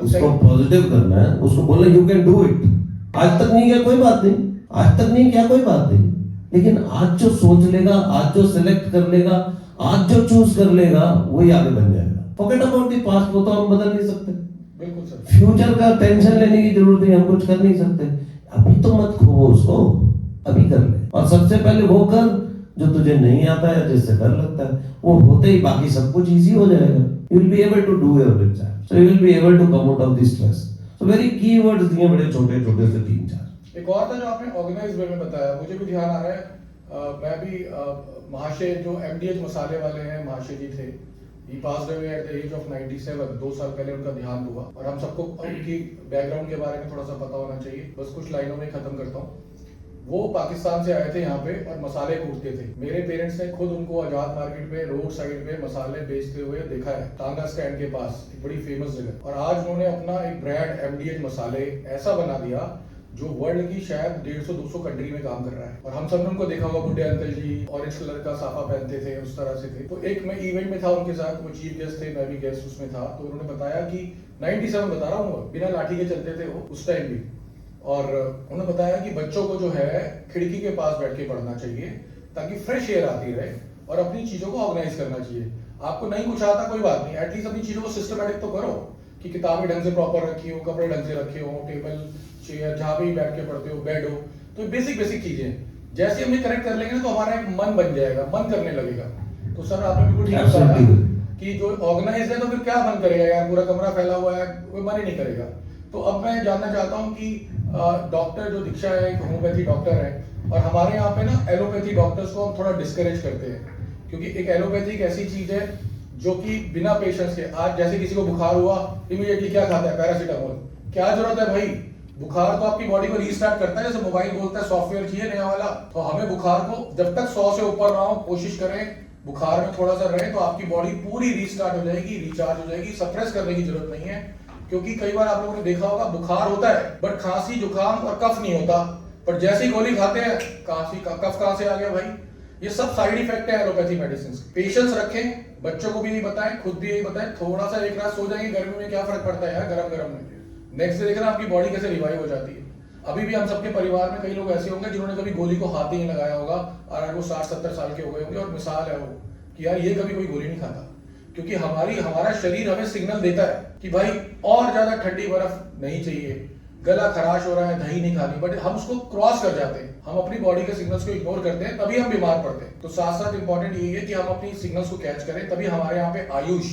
उसको पॉजिटिव करना है, उसको बोलना यू कैन डू इट। आज तक नहीं किया कोई बात नहीं, आज तक नहीं किया कोई बात नहीं, लेकिन आज जो सोच लेगा, आज जो सिलेक्ट कर लेगा, आज जो चूज कर लेगा, वही आगे बन जाएगा। फॉरगेट अबाउट द पास्ट, वो तो हम बदल नहीं सकते। बिल्कुल सर। फ्यूचर का टेंशन लेने की जरूरत नहीं, हम कुछ कर नहीं सकते। अभी तो मत खो उसको, अभी कर ले। और सबसे पहले वो कर जो तुझे नहीं आता है, जिससे डर लगता है, वो होते ही बाकी सब कुछ इजी हो जाएगा। You will be able to do your exam, so you will be able to come out of this stress. So very key words दिए बड़े छोटे छोटे से 3-4। एक और था जो आपने ऑर्गेनाइज वे में बताया, मुझे भी ध्यान आ रहा है। मैं भी महाशय जो MDH मसाले वाले हैं, महाशय जी थे, he passed away at the age of 97, 2 साल पहले उनका देहांत हुआ। और हम सबको उनकी बैकग्राउंड के बारे में थोड़ा सा पता होना चाहिए। बस कुछ लाइनों में खत्म करता हूँ। वो पाकिस्तान से आए थे यहाँ पे और मसाले कूटते थे। मेरे पेरेंट्स ने खुद उनको आजाद मार्केट पे रोड साइड पे मसाले बेचते हुए देखा है, टांगा स्टैंड के पास, एक बड़ी फेमस जगह। और आज उन्होंने अपना एक ब्रांड MDH मसाले ऐसा बना दिया जो वर्ल्ड की शायद 150-200 कंट्री में काम कर रहा है। और हम सब ने उनको देखा होगा, बुड्ढे अंकल जी ऑरेंज कलर का साफा पहनते थे, उस तरह से थे। तो एक मैं इवेंट में था उनके साथ, वो चीफ गेस्ट थे, मैं भी गेस्ट उसमें था। तो उन्होंने बताया कि 97 बता रहा हूँ, बिना लाठी के चलते थे वो उस टाइम भी। और उन्होंने बताया कि बच्चों को जो है खिड़की के पास बैठ के पढ़ना चाहिए ताकि फ्रेश एयर आती रहे और अपनी चीजों को ऑर्गेनाइज करना चाहिए। आपको नहीं कुछ आता कोई बात नहीं, एटलीस्ट अपनी चीजों को सिस्टमैटिक तो करो कि किताबें ढंग से प्रॉपर रखी हो, कपड़े ढंग से रखे हो, टेबल चेयर जहां भी बैठ के पढ़ते हो, बेड हो। तो बेसिक बेसिक चीजें जैसे हम ये करेक्ट कर लेंगे ना, तो हमारा एक मन बन जाएगा, मन करने लगेगा। तो सर आपने बिल्कुल ठीक बताया कि जो ऑर्गेनाइज है तो फिर क्या मन करेगा यार, पूरा कमरा फैला हुआ है, कोई मन ही नहीं करेगा। तो अब मैं जानना चाहता हूँ कि डॉक्टर जो दीक्षा है एक होम्योपैथी डॉक्टर है, और हमारे यहाँ पे ना एलोपैथी डॉक्टर्स को हम थोड़ा डिस्करेज करते हैं, क्योंकि एक एलोपैथी एक ऐसी चीज है जो कि बिना पेशेंस के, आज जैसे किसी को बुखार हुआ इमीडिएटली क्या खाता है, पैरासीटामोल। क्या जरूरत है भाई, बुखार तो आपकी बॉडी को रीस्टार्ट करता है, जैसे मोबाइल बोलता है सॉफ्टवेयर चाहिए नया वाला। तो हमें बुखार को जब तक 100 से ऊपर ना हो, कोशिश करें बुखार में थोड़ा सा रहे, तो आपकी बॉडी पूरी रीस्टार्ट हो जाएगी, रिचार्ज हो जाएगी। सप्रेस करने की जरूरत नहीं है, क्योंकि कई बार आप लोगों ने देखा होगा बुखार होता है बट खांसी जुकाम और कफ नहीं होता, पर जैसे ही गोली खाते हैं खांसी का कफ कहां से आ गया भाई। ये सब साइड इफेक्ट है एलोपैथी मेडिसिन। पेशेंस रखें, बच्चों को भी यही बताएं, खुद भी यही बताएं। थोड़ा सा एक रात सो जाएंगे गर्मी में, क्या फर्क पड़ता है यार, गरम गरम में नेक्स्ट डे देखना आपकी बॉडी कैसे रिवाइव हो जाती है। अभी भी हम सबके परिवार में कई लोग ऐसे होंगे जिन्होंने कभी गोली को हाथ ही नहीं लगाया होगा, और आज वो 60-70 साल के हो गए होंगे, और मिसाल है वो कि यार ये कभी कोई गोली नहीं खाता, क्योंकि हमारा शरीर हमें सिग्नल देता है कि भाई और ज्यादा ठंडी बर्फ नहीं चाहिए, गला खराश हो रहा है, दही नहीं खानी, बट हम उसको क्रॉस कर जाते हैं, हम अपनी बॉडी के सिग्नल्स को इग्नोर करते हैं, तभी हम बीमार पड़ते हैं। तो साथ साथ इंपॉर्टेंट यही है कि हम अपनी सिग्नल्स को कैच करें, तभी हमारे यहाँ पे आयुष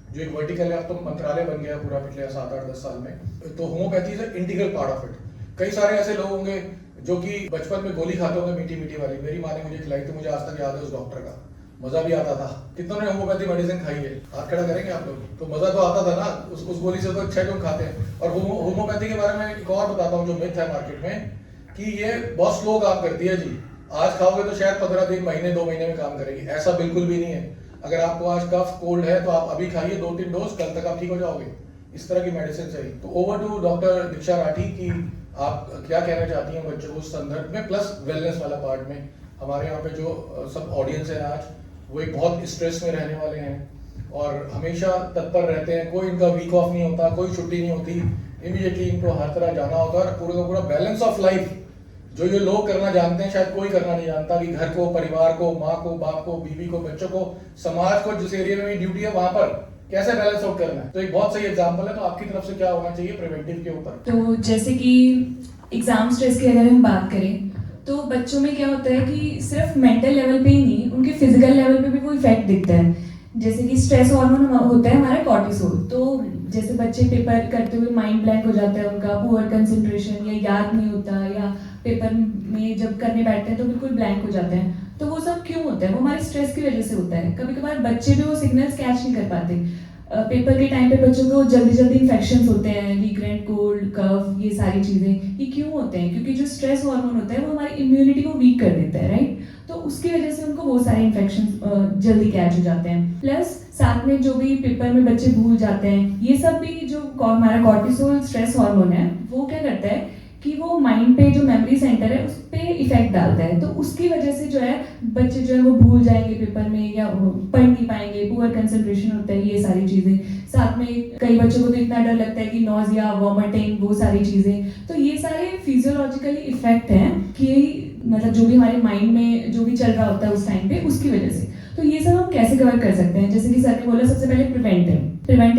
जो एक वर्टिकल है, अब तो मंत्रालय बन गया पूरा पिछले 7-8-10 साल में, तो homeopathy is integral part of it. कई सारे ऐसे लोग होंगे जो कि बचपन में गोली खाते होंगे मीठी मीठी वाली, मेरी माँ ने मुझे खिलाई थी, मुझे आज तक याद है उस डॉक्टर का, मजा भी आता था। कितनों ने होम्योपैथी मेडिसिन खाई है, हाथ खड़ा करेंगे आप लोग, तो मजा तो आता था ना, उस गोली से तो अच्छा क्यों खाते हैं। और होम्योपैथी के बारे में एक और बताता हूँ जो मिथ है मार्केट में, कि ये बहुत स्लो काम करती है जी, आज खाओगे तो शायद 15 दिन, महीने, 2 महीने में काम करेगी। ऐसा बिल्कुल भी नहीं है। अगर आपको आज कफ कोल्ड है तो आप अभी खाइए 2-3 डोज, कल तक आप ठीक हो जाओगे। इस तरह की मेडिसिन चाहिए। तो ओवर टू डॉक्टर दीक्षा राठी की आप क्या कहना चाहती हैं बच्चों को उस संदर्भ में, प्लस वेलनेस वाला पार्ट में। हमारे यहाँ पे जो सब ऑडियंस है आज, वो एक बहुत स्ट्रेस में रहने वाले हैं और हमेशा तत्पर रहते हैं, कोई इनका वीक ऑफ नहीं होता, कोई छुट्टी नहीं होती, इमीडिएटली इनको हर तरह जाना होता है। पूरा का पूरा बैलेंस ऑफ लाइफ जो ये लोग करना जानते हैं शायद कोई करना नहीं जानता, कि घर को, परिवार को, माँ को, बाप को, बीवी को, बच्चों को, समाज को, जिस एरिया में ड्यूटी है वहां पर कैसे बैलेंस आउट करना है। तो एक बहुत सही एग्जांपल है। तो आपकी तरफ से क्या होना चाहिए प्रिवेंटिव के ऊपर? तो जैसे कि एग्जाम स्ट्रेस की अगर हम बात करें तो बच्चों में क्या होता है कि सिर्फ मेंटल लेवल पे ही नहीं, उनके फिजिकल लेवल पे भी वो इफेक्ट दिखता है। जैसे कि स्ट्रेस हार्मोन होता है हमारा कॉर्टिसोल, तो जैसे बच्चे पेपर करते हुए माइंड ब्लैंक हो जाता है उनका, पुअर कंसंट्रेशन, या याद नहीं होता, या पेपर में जब करने बैठते हैं तो बिल्कुल ब्लैंक हो जाते हैं। तो वो सब क्यों होता है? वो हमारे स्ट्रेस की वजह से होता है। कभी कभार बच्चे भी वो सिग्नल्स कैच नहीं कर पाते। पेपर के टाइम पे बच्चों को जल्दी जल्दी इन्फेक्शंस होते हैं, रिकरेंट कोल्ड, कफ, ये सारी चीज़ें। ये क्यों होते हैं? क्योंकि जो स्ट्रेस हार्मोन होता है वो हमारी इम्यूनिटी को वीक कर देता है, राइट? तो उसकी वजह से उनको वो सारे इन्फेक्शन जल्दी कैच हो जाते हैं। प्लस साथ में जो भी पेपर में बच्चे भूल जाते हैं, ये सब भी जो हमारा कॉर्टिसोल स्ट्रेस हार्मोन है वो क्या करता है कि वो माइंड पे जो मेमोरी सेंटर है उस पे इफेक्ट डालता है। तो उसकी वजह से जो है बच्चे जो है वो भूल जाएंगे पेपर में, या पढ़ नहीं पाएंगे, पुअर कंसंट्रेशन होता है, ये सारी चीज़ें। साथ में कई बच्चों को तो इतना डर लगता है कि नॉजिया, वॉमिटिंग, वो सारी चीज़ें। तो ये सारे फिजियोलॉजिकली इफेक्ट हैं कि मतलब जो भी हमारे माइंड में जो भी चल रहा होता है उस टाइम पे, उसकी वजह से। तो ये सब हम कैसे कवर कर सकते हैं? जैसे कि सर ने बोला सबसे पहले प्रिवेंटिव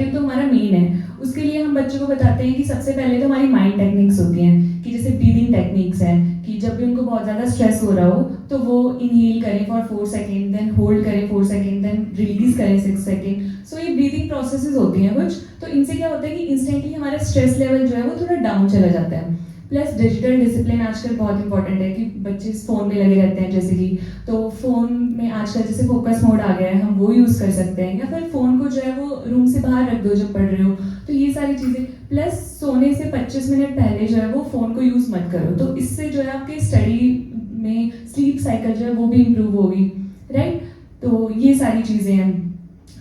तो हमारा मेन है। उसके लिए हम बच्चों को बताते हैं कि सबसे पहले तो हमारी माइंड टेक्निक्स होती हैं, कि जैसे ब्रीदिंग टेक्निक्स हैं, कि जब भी उनको बहुत ज़्यादा स्ट्रेस हो रहा हो तो वो इनहेल करें फॉर 4 सेकेंड, देन होल्ड करें 4 सेकेंड, देन रिलीज करें 6 सेकेंड। सो ये ब्रीदिंग प्रोसेसेस होती हैं कुछ। तो इनसे क्या होता है कि इंस्टेंटली हमारा स्ट्रेस लेवल जो है वो थोड़ा डाउन चला जाता है। प्लस डिजिटल डिसिप्लिन आजकल बहुत इंपॉर्टेंट है कि बच्चे फ़ोन में लगे रहते हैं जैसे कि, तो फ़ोन में आजकल जैसे फोकस मोड आ गया है, हम वो यूज़ कर सकते हैं, या फिर फ़ोन को जो है वो रूम से बाहर रख दो जब पढ़ रहे हो। तो ये सारी चीज़ें, प्लस सोने से 25 मिनट पहले जो है वो फ़ोन को यूज़ मत करो, तो इससे जो है आपके स्टडी में स्लीप साइकिल जो है वो भी इम्प्रूव होगी, राइट। तो ये सारी चीज़ें हैं।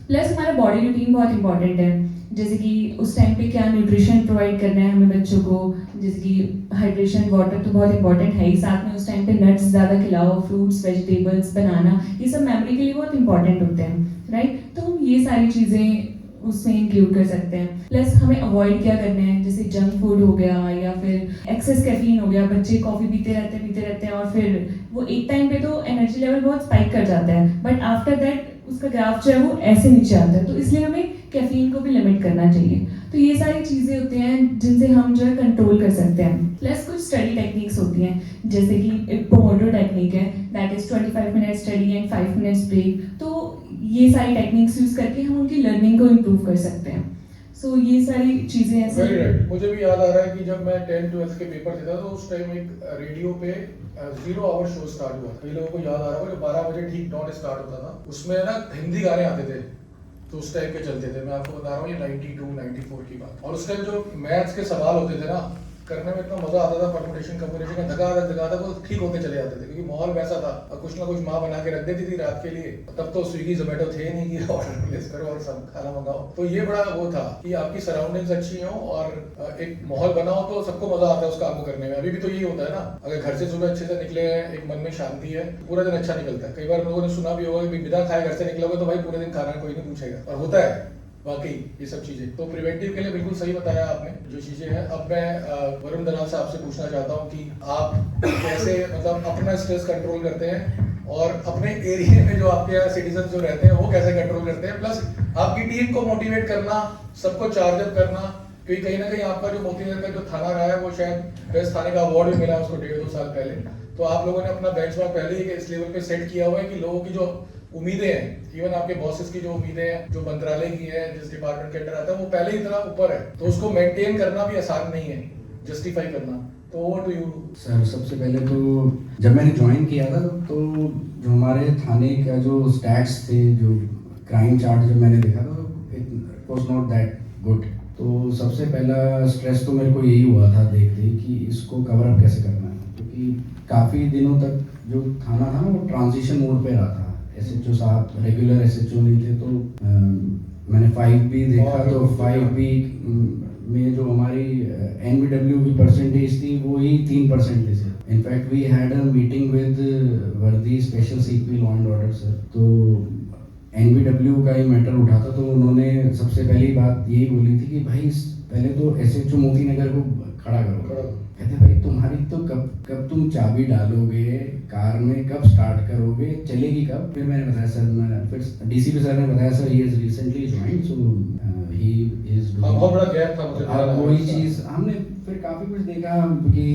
प्लस हमारा बॉडी रूटीन बहुत इंपॉर्टेंट है, जैसे कि उस टाइम पे क्या न्यूट्रिशन प्रोवाइड करना है हमें बच्चों को, जैसे कि हाइड्रेशन, वाटर तो बहुत इंपॉर्टेंट है ही, साथ में उस टाइम पे नट्स ज़्यादा खिलाओ, फ्रूट्स, वेजिटेबल्स, बनाना, ये सब मेमोरी के लिए बहुत इंपॉर्टेंट होते हैं, राइट। तो हम ये सारी चीज़ें उसमें इंक्लूड कर सकते हैं। प्लस हमें अवॉइड क्या करना है, जैसे जंक फूड हो गया या फिर एक्सेस कैफीन हो गया, बच्चे कॉफ़ी पीते रहते हैं और फिर वो एक टाइम पे तो एनर्जी लेवल बहुत स्पाइक कर जाता है, बट आफ्टर दैट उसका ग्राफ जो है वो ऐसे नीचे आता है, तो इसलिए हमें कैफीन को भी लिमिट करना चाहिए। तो ये सारी चीज़ें होती हैं जिनसे हम जो है कंट्रोल कर सकते हैं। प्लस कुछ स्टडी टेक्निक्स होती हैं, जैसे कि एक पोमोडोरो टेक्निक है, that is 25 minute study and 5 minutes break. तो ये सारी टेक्निक्स यूज़ करके हम उनकी लर्निंग को इम्प्रूव कर सकते हैं। सो ये सारी चीज़ें ऐसे। Very right. मुझे भी याद आ रहा है कि जब मैं 10th-12th के पेपर देता था तो उस टाइम एक रेडियो पे 0 आवर शो स्टार्ट हुआ। कई लोगों को याद आ रहा होगा, जो 12 बजे ठीक डॉट स्टार्ट होता था, उसमें ना हिंदी गाने आते थे, तो उस टाइम के चलते थे। मैं आपको बता रहा हूँ ये 92-94 की बात। और उस टाइम जो मैथ्स के सवाल होते थे ना, करने में इतना मजा आता था, परमुटेशन कंपोजिशन धगा वो ठीक होते चले जाते थे, क्योंकि माहौल वैसा था। और कुछ ना कुछ माँ बना के रख देती थी रात के लिए। तब तो स्विगी जोमेटो थे नहीं कि ऑर्डर प्लेस करो और सब खाना मंगाओ। तो ये बड़ा वो था कि आपकी सराउंडिंग्स अच्छी हो और एक माहौल बना हो, तो सबको मजा आता है उस काम को करने में। अभी भी तो यही होता है ना, अगर घर से सुबह अच्छे से निकले हैं, एक मन में शांति है, पूरा दिन अच्छा निकलता है। कई बार लोगों ने सुना भी होगा कि बिना खाए घर से निकलोगे तो भाई पूरे दिन खाना कोई नहीं पूछेगा, और होता है वाकई ये सब चीजें। तो प्रिवेंटिव के लिए बिल्कुल सही बताया आपने जो चीजें हैं। अब मैं वरुण दलाल से आपसे पूछना चाहता हूँ कि आप कैसे मतलब अपना स्ट्रेस कंट्रोल करते हैं, और अपने एरिया में जो आपके यहाँ सिटीजन जो रहते हैं वो कैसे कंट्रोल करते हैं, प्लस आपकी टीम को मोटिवेट करना, सबको चार्ज अप करना। क्योंकि कहीं ना कहीं आपका जो मोतीनगर का जो थाना रहा है वो शायद बेस्ट थाने का अवार्ड भी मिला उसको 1.5-2 साल पहले। तो आप लोगों ने अपना बेंचमार्क पहले ही इस लेवल पे सेट किया हुआ है कि लोगों की जो उम्मीदें हैं, इवन आपके बॉसेस की जो उम्मीदें हैं, जो मंत्रालय की है, जिस डिपार्टमेंट के अंडर आता है, वो पहले ही इतना ऊपर है, तो उसको मेंटेन करना भी आसान नहीं है, जस्टिफाई करना। तो ओवर टू यू सर। सबसे पहले तो जब मैंने ज्वाइन किया था तो जो हमारे थाने का जो स्टैट्स थे, जो क्राइम चार्ट जब मैंने देखा था, it was not that good. तो सबसे पहला स्ट्रेस तो मेरे को यही हुआ था देखते ही कि इसको कवर अप कैसे करना है, क्योंकि काफ़ी दिनों तक जो थाना था ना वो ट्रांजिशन मोड पे रहा था। एसएचओ साहब रेगुलर एसएचओ नहीं थे, तो मैंने 5B देखा, तो 5B में जो हमारी NBW की परसेंटेज थी वो ही 3% थी। In fact we had a meeting with वर्दी special CP law and order sir, तो NBW का ही मैटर उठा था। तो उन्होंने सबसे पहली बात यही बोली थी कि भाई पहले तो SHO मोतीनगर को खड़ा करो। कहते भाई तुम्हारी तो कब तुम चाबी डालोगे कार में, कब स्टार्ट करोगे, चलेगी कब। फिर मैंने बताया सर, फिर DCP सर ने बताया sir he is recently join, so he is बहुत बड़ा गैप था मुझे। अब वही चीज़ हमने फिर काफ़ी कुछ देखा कि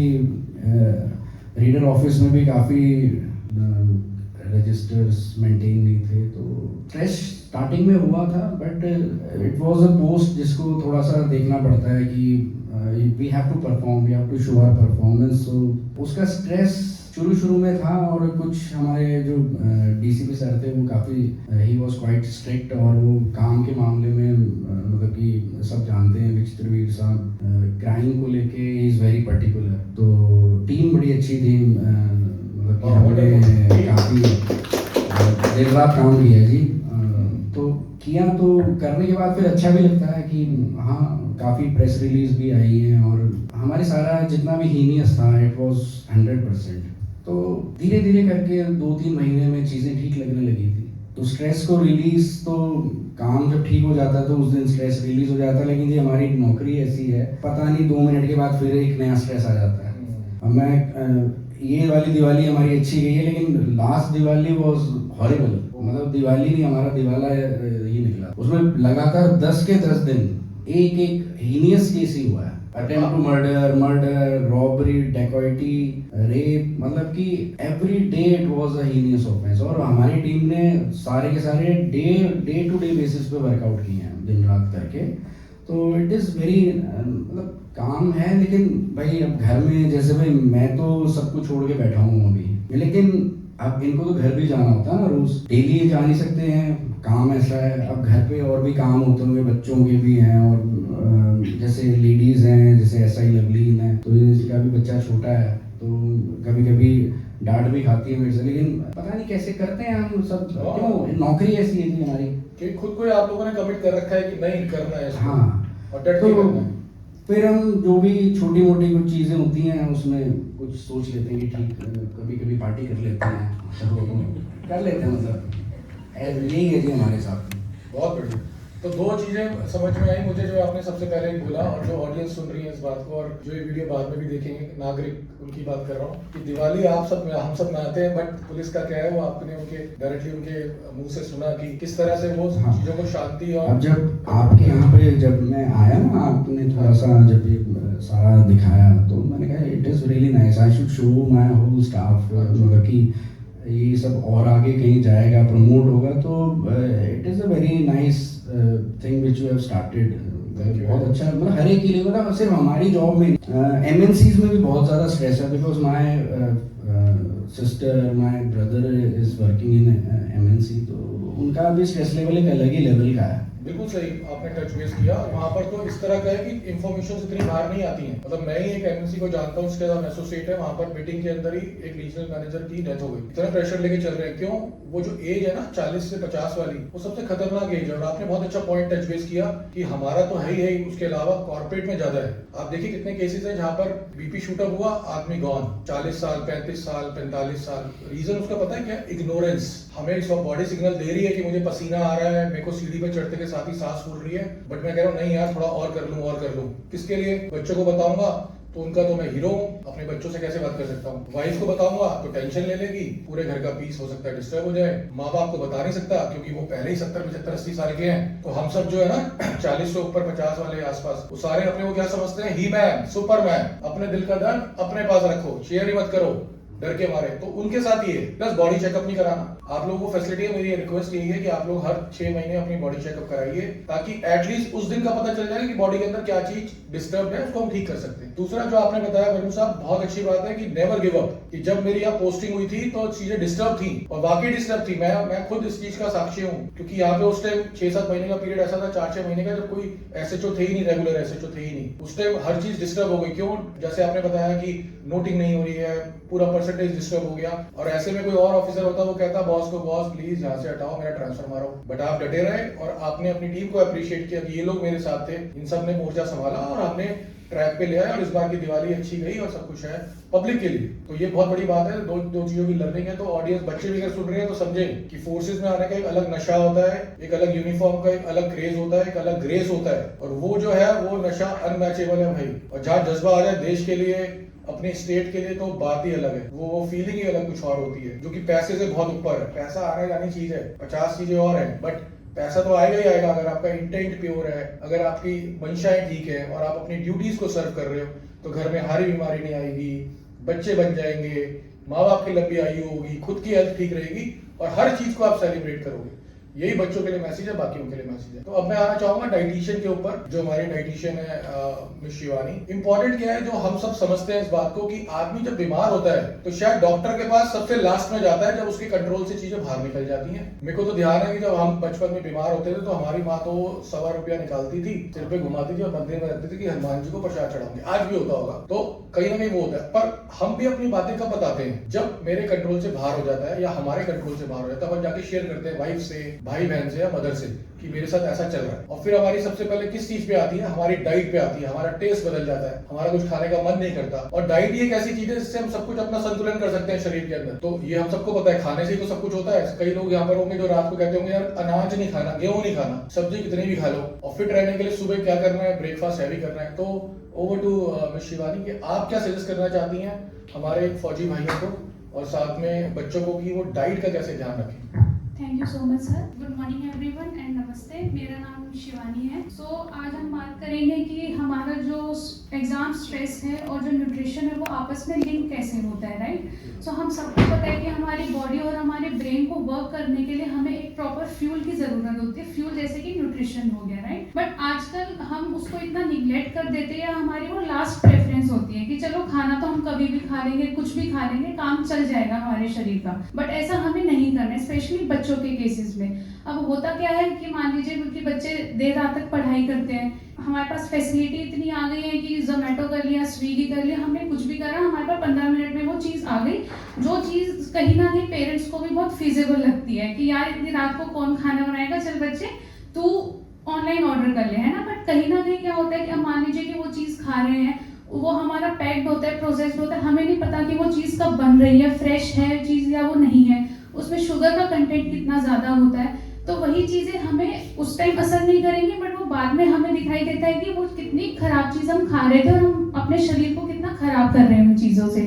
रीडर ऑफिस में भी काफ़ी रजिस्टर्स मेंटेन नहीं थे, तो स्ट्रेस स्टार्टिंग में हुआ था, but it was a post जिसको थोड़ा सा देखना पड़ता है कि we have to perform, we have to show our performance. So उसका स्ट्रेस शुरू में था, और कुछ हमारे जो DCP सर थे वो काफ़ी ही वाज क्वाइट स्ट्रिक्ट, और वो काम के मामले में मतलब कि सब जानते हैं विचित्रवीर साहब क्राइम को लेके इज़ वेरी पर्टिकुलर। तो टीम बड़ी अच्छी थी, मतलब कि हमने काफ़ी देर रात काम किया जी। तो किया, तो करने के बाद फिर अच्छा भी लगता है कि हाँ काफ़ी प्रेस रिलीज भी आई है, और हमारे सारा जितना भी हीनियस था इट वाज 100%। तो धीरे धीरे करके 2-3 महीने में चीज़ें ठीक लगने लगी थी। तो स्ट्रेस को रिलीज, तो काम जब ठीक हो जाता तो उस दिन स्ट्रेस रिलीज हो जाता, लेकिन ये हमारी नौकरी ऐसी है, पता नहीं 2 मिनट के बाद फिर एक नया स्ट्रेस आ जाता है। अब मैं ये वाली दिवाली हमारी अच्छी गई है, लेकिन लास्ट दिवाली वाज हॉरिबल। मतलब दिवाली नहीं, हमारा दिवाला ही निकला। उसमें लगातार 10 के 10 दिन एक हीनियस केस ही हुआ है। Attempt to murder, robbery, dacoity, rape, मतलब कि every day it was a heinous offence. और हमारी टीम ने सारे के सारे डे टू डे बेसिस पे वर्कआउट किए हैं, दिन रात करके। तो इट इज़ वेरी मतलब काम है, लेकिन भाई अब घर में जैसे भाई मैं तो सब कुछ छोड़ के बैठा हूँ अभी, लेकिन अब इनको तो घर भी जाना होता है ना, रोज डेली जा नहीं सकते हैं, काम ऐसा है। अब घर पे और भी काम होते होंगे, बच्चों के भी हैं, और जैसे लेडीज़ हैं, जैसे ऐसा ही लवलीन है, तो इसका भी बच्चा छोटा है, तो कभी कभी डांट भी खाती है मेरे से, लेकिन पता नहीं कैसे करते हैं हम सब, क्यों नौकरी ऐसी है जी हमारी कि खुद को ही आप लोगों ने कमिट कर रखा है कि नहीं करना है इसको, हाँ, और डट के तो करना है। फिर हम जो भी छोटी मोटी कुछ चीज़ें होती हैं उसमें कुछ सोच लेते हैं कि ठीक, कभी कभी पार्टी कर लेते हैं, तो कर लेते हैं, मतलब यही है जी हमारे साथ। बहुत बढ़िया। तो दो चीजें समझ में आई मुझे, जो आपने सबसे पहले बोला और जो ऑडियंस सुन रही है इस बात को, और जो ये वीडियो बाद में भी देखेंगे नागरिक, उनकी बात कर रहा हूँ कि दिवाली आप सब में हम सब मनाते हैं, बट पुलिस का क्या है, वो आपने उनके डायरेक्टली उनके मुंह से सुना कि किस तरह से वो हाँ। चीजों को शांति और अब जब आपके यहाँ पे जब मैं आया ना, आपने थोड़ा सा जब ये सारा दिखाया, तो मैंने कहा it is really nice, I should show my whole staff, मतलब कि ये सब और आगे कहीं जाएगा, प्रमोट होगा, तो it is a very nice thing which you have started. बहुत अच्छा, मतलब हर एक के लिए, मतलब सिर्फ हमारी जॉब में, MNCs में भी बहुत ज़्यादा स्ट्रेस है, because my sister, my brother is working in MNC, तो उनका भी स्ट्रेस लेवल एक अलग ही लेवल का है। बिल्कुल सही आपने टच बेस किया। वहाँ पर तो इस तरह का है कि इन्फॉर्मेशन इतनी बाहर नहीं आती हैं। मतलब मैं ही एक एमएनसी को जानता हूँ, उसके साथ एसोसिएट है, वहाँ पर मीटिंग के अंदर ही एक रीजनल मैनेजर की डेथ हो गई। इतना प्रेशर लेके चल रहे हैं, क्यों? वो जो एज है ना 40 से 50 वाली, वो सबसे खतरनाक एज है। और आपने बहुत अच्छा पॉइंट टच बेस किया कि हमारा तो है ही, उसके अलावा कॉर्पोरेट में ज्यादा है। आप देखिए कितने केसेस हैं जहाँ पर बीपी शूटअप हुआ, आदमी गॉन, 40 साल 35 साल 45 साल। रीजन उसका पता है क्या? इग्नोरेंस। हमें इस वक्त बॉडी सिग्नल दे रही है कि मुझे पसीना आ रहा है, मेरे को सीढ़ी पे चढ़ते के साथ ही सांस फूल रही है, बट मैं कह रहा हूँ नहीं यार, थोड़ा और कर लूं। किसके लिए? बच्चों को बताऊंगा तो उनका तो मैं हीरो हूँ, अपने बच्चों से कैसे बात कर सकता हूँ। वाइफ को बताऊंगा तो टेंशन ले लेगी, पूरे घर का पीस हो सकता है डिस्टर्ब हो जाए। माँ बाप को बता नहीं सकता क्योंकि वो पहले ही 70 75 80 साल के हैं। तो हम सब जो है ना 40 से ऊपर 50 वाले आसपास, वो सारे अपने को क्या समझते हैं? ही मैन, सुपरमैन। अपने दिल का धन अपने पास रखो, शेयर ही मत करो डर के मारे। तो उनके साथ ही है। प्लस बॉडी चेकअप नहीं कराना। आप लोगों को फैसिलिटी है, मेरी रिक्वेस्ट यही है कि आप लोग हर 6 महीने अपनी बॉडी चेकअप कराइए, ताकि एटलीस्ट उस दिन का पता चल जाए कि बॉडी के अंदर क्या चीज डिस्टर्ब है, उसको हम ठीक कर सकते हैं। दूसरा जो आपने बताया वरुण साहब, बहुत अच्छी बात है कि नेवर गिव अप। कि जब मेरी यहाँ पोस्टिंग हुई थी तो चीजें डिस्टर्ब थी, और वाकई डिस्टर्ब थी। मैं खुद इस चीज का साक्षी हूँ, क्योंकि यहाँ पे उस टाइम 6-7 महीने का पीरियड ऐसा था, 4-6 महीने का, जब कोई एसएचओ थे ही नहीं, रेगुलर एसएचओ थे ही नहीं। उस टाइम हर चीज डिस्टर्ब हो गई। क्यों? जैसे आपने बताया कि नोटिंग नहीं हो रही है, पूरा परसेंटेज डिस्टर्ब हो गया। और ऐसे में कोई और ऑफिसर होता, वो कहता बॉस को, बॉस प्लीज यहाँ से हटाओ, मेरा ट्रांसफर मारो। बट आप डटे रहे और आपने अपनी टीम को अप्रिशिएट किया कि ये लोग मेरे साथ थे, इन सब ने मोर्चा संभाला और हमने ट्रैक पे ले आए, और इस बार की दिवाली अच्छी गई और सब कुछ है पब्लिक के लिए। तो ये बहुत बड़ी बात है। दो चीजों की लर्निंग है। तो ऑडियंस, बच्चे भी अगर सुन रहे हैं तो समझें कि फोर्सेस में आने का एक अलग नशा होता है, एक अलग यूनिफॉर्म का एक अलग क्रेज होता है, एक अलग ग्रेस होता है, और वो जो है वो नशा अनमैचेबल है भाई। और जहाँ जज्बा आ जाए देश के लिए, अपने स्टेट के लिए, तो बात ही अलग है। वो फीलिंग ही अलग कुछ और होती है, जो कि पैसे से बहुत ऊपर है। पैसा आने जानी चीज है, 50 चीजें और है, बट पैसा तो आएगा ही आएगा अगर आपका इंटेंट प्योर है, अगर आपकी मंशाएं ठीक है और आप अपनी ड्यूटीज को सर्व कर रहे हो, तो घर में हारी बीमारी नहीं आएगी, बच्चे बन जाएंगे, माँ बाप की लंबी आयु होगी, खुद की हेल्थ ठीक रहेगी, और हर चीज को आप सेलिब्रेट करोगे। यही बच्चों के लिए मैसेज है, बाकी उनके लिए मैसेज है। तो अब मैं आना चाहूंगा डाइटिशियन के ऊपर, जो हमारी डाइटिशियन है मिस शिवानी। इंपॉर्टेंट क्या है, जो हम सब समझते हैं इस बात को, कि आदमी जब बीमार होता है तो शायद डॉक्टर के पास सबसे लास्ट में जाता है, जब उसके कंट्रोल से चीजें बाहर निकल जाती हैं। मेरे को तो ध्यान है कि जब हम बचपन में बीमार होते थे तो हमारी माँ तो ₹1.25 रुपया निकालती थी, सिर पे घुमाती थी और मंदिर में रखती थी कि हनुमान जी को प्रसाद चढ़ाऊंगे। आज भी होता होगा, तो कहीं ना कहीं वो होता है। पर हम भी अपनी बातें कब बताते हैं? जब मेरे कंट्रोल से बाहर हो जाता है या हमारे कंट्रोल से बाहर हो जाता है, अपन जाके शेयर करते हैं वाइफ से, भाई बहन से या मदर से, कि मेरे साथ ऐसा चल रहा है। और फिर हमारी सबसे पहले किस चीज पे आती है? हमारी डाइट पे आती है। हमारा टेस्ट बदल जाता है, हमारा कुछ खाने का मन नहीं करता। और डाइट ही एक ऐसी चीज है जिससे हम सब कुछ अपना संतुलन कर सकते हैं शरीर के अंदर। तो ये हम सबको पता है, खाने से ही तो सब कुछ होता है। कई लोग यहाँ पर होंगे जो रात को कहते होंगे यार अनाज नहीं खाना, गेहूं नहीं खाना, सब्जी कितनी भी खा लो। और फिट रहने के लिए सुबह क्या करना है? ब्रेकफास्ट हैवी करना है। तो ओवर टू मिस शिवानी, कि आप क्या सजेस्ट करना चाहती हैं हमारे फौजी भाइयों को और साथ में बच्चों को, कि वो डाइट का कैसे ध्यान रखें? Thank you so much, sir. Good morning, everyone, and namaste. मेरा नाम शिवानी है। आज हम बात करेंगे कि हमारा जो एग्ज़ाम स्ट्रेस है और जो न्यूट्रिशन है वो आपस में लिंक कैसे होता है, राइट। हम सबको पता है कि हमारी बॉडी और हमारे ब्रेन को वर्क करने के लिए हमें एक प्रॉपर फ्यूल की ज़रूरत होती है, फ्यूल जैसे कि न्यूट्रिशन हो गया, राइट। बट आजकल हम उसको इतना निगलेक्ट कर देते हैं, या हमारी वो लास्ट प्रेफरेंस होती है कि चलो खाना तो हम कभी भी खा लेंगे, कुछ भी खा लेंगे, काम चल जाएगा हमारे शरीर का। बट ऐसा हमें नहीं करना है, स्पेशली बच्चों के केसेस में। अब होता क्या है कि मान लीजिए क्योंकि बच्चे देर रात तक पढ़ाई करते हैं, हमारे पास फैसिलिटी इतनी आ गई है कि जोमेटो कर लिया, स्विगी कर लिया, हमने कुछ भी करा, हमारे पास 15 मिनट में वो चीज़ आ गई, जो चीज़ कहीं ना कहीं पेरेंट्स को भी बहुत फिजिबल लगती है कि यार इतनी रात को कौन खाना बनाएगा, चल बच्चे तू ऑनलाइन ऑर्डर कर ले, है ना। बट कहीं ना कहीं क्या होता है कि अब मान लीजिए कि वो चीज़ खा रहे हैं, वो हमारा पैक्ड होता है, प्रोसेस्ड होता है, हमें नहीं पता कि वो चीज़ कब बन रही है, फ्रेश है चीज़ या वो नहीं है, उसमें शुगर का कंटेंट कितना ज़्यादा होता है। तो वही चीज़ें हमें उस टाइम असर नहीं करेंगी, बट वो बाद में हमें दिखाई देता है कि वो कितनी खराब चीज़ हम खा रहे थे और हम अपने शरीर को कितना खराब कर रहे हैं उन चीज़ों से।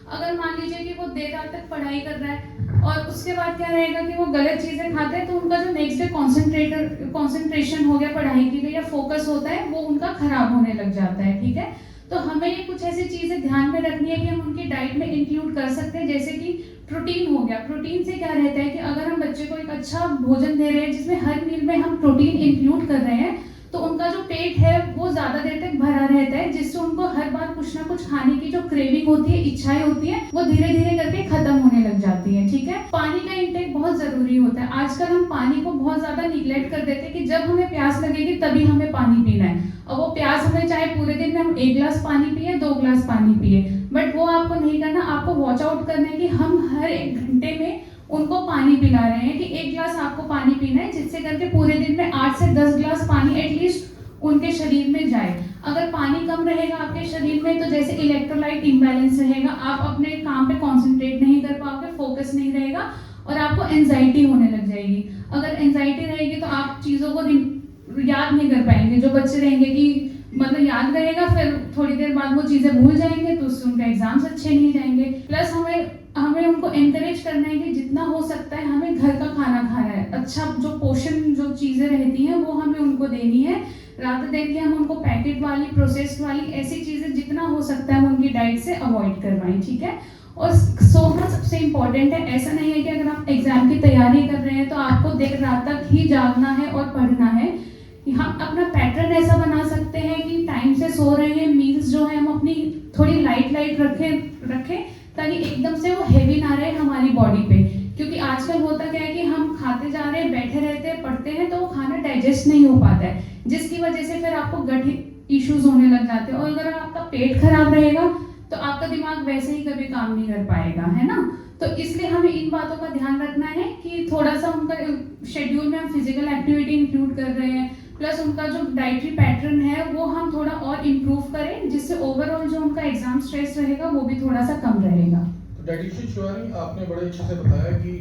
अगर मान लीजिए कि वो देर रात तक पढ़ाई कर रहा है और उसके बाद क्या रहेगा कि वो गलत चीज़ें खाते हैं, तो उनका जो नेक्स्ट डे कॉन्सेंट्रेशन हो गया पढ़ाई के लिए या फोकस होता है वो उनका खराब होने लग जाता है, ठीक है। तो हमें ये कुछ ऐसी चीज़ें ध्यान में रखनी है कि हम उनकी डाइट में इंक्लूड कर सकते हैं, जैसे कि प्रोटीन हो गया। प्रोटीन से क्या रहता है कि अगर हम बच्चे को एक अच्छा भोजन दे रहे हैं जिसमें हर मील में हम प्रोटीन इंक्लूड कर रहे हैं, तो उनका जो पेट है वो ज़्यादा देर तक भरा रहता है, जिससे उनको हर बार कुछ ना कुछ खाने की जो क्रेविंग होती है, इच्छाएं होती है, वो धीरे धीरे करके खत्म होने लग जाती है, ठीक है। पानी का इंटेक बहुत ज़रूरी होता है। आजकल हम पानी को बहुत ज़्यादा निगलेक्ट कर देते हैं कि जब हमें प्यास लगेगी तभी हमें पानी पीना है, और वो प्यास हमें चाहे पूरे दिन में हम 1 गिलास पानी पिए, 2 गिलास पानी पिए, बट वो आपको नहीं करना। आपको वॉच आउट करना है कि हम हर 1 घंटे में उनको पानी पिला रहे हैं, कि 1 गिलास आपको पानी पीना है, जिससे करके पूरे दिन में 8 से 10 गिलास पानी एटलीस्ट उनके शरीर में जाए। अगर पानी कम रहेगा आपके शरीर में तो जैसे इलेक्ट्रोलाइट इम्बैलेंस रहेगा, आप अपने काम पे कॉन्सेंट्रेट नहीं कर पाओगे, फोकस नहीं रहेगा और आपको एंजाइटी होने लग जाएगी। अगर एंजाइटी रहेगी तो आप चीज़ों को याद नहीं कर पाएंगे। जो बच्चे रहेंगे कि मतलब याद रहेगा, फिर थोड़ी देर बाद वो चीज़ें भूल जाएंगे, तो उससे उनके एग्जाम्स अच्छे नहीं जाएंगे। प्लस हमें उनको एनकरेज करना है कि जितना हो सकता है हमें घर का खाना खाना है, अच्छा जो पोषण जो चीज़ें रहती हैं वो हमें उनको देनी है, रात देन के हम उनको पैकेट वाली, प्रोसेस्ड वाली ऐसी चीज़ें जितना हो सकता है वो उनकी डाइट से अवॉइड करवाएं, ठीक है। और सोना सबसे इम्पोर्टेंट है। ऐसा नहीं है कि अगर आप एग्जाम की तैयारी कर रहे हैं तो आपको देर रात तक ही जागना है और पढ़ना है। हम अपना पैटर्न ऐसा बना सकते हैं कि टाइम से सो रहे हैं, मील्स जो है हम अपनी थोड़ी लाइट रखें ताकि एकदम से वो हैवी ना रहे हमारी बॉडी पे, क्योंकि आजकल होता क्या है कि हम खाते जा रहे हैं, बैठे रहते हैं, पढ़ते हैं, तो वो खाना डाइजेस्ट नहीं हो पाता है, जिसकी वजह से फिर आपको गट इश्यूज होने लग जाते हैं। और अगर आपका पेट खराब रहेगा तो आपका दिमाग वैसे ही कभी काम नहीं कर पाएगा, है ना। तो इसलिए हमें इन बातों का ध्यान रखना है कि थोड़ा सा उनका शेड्यूल में हम फिजिकल एक्टिविटी इंक्लूड कर रहे हैं, प्लस उनका जो डाइटरी पैटर्न है वो हम थोड़ा और इम्प्रूव करें, जिससे ओवरऑल जो उनका एग्जाम स्ट्रेस रहेगा वो भी थोड़ा सा कम रहेगा। तो डाइटिशियन शिवानी, आपने बड़े अच्छे से बताया कि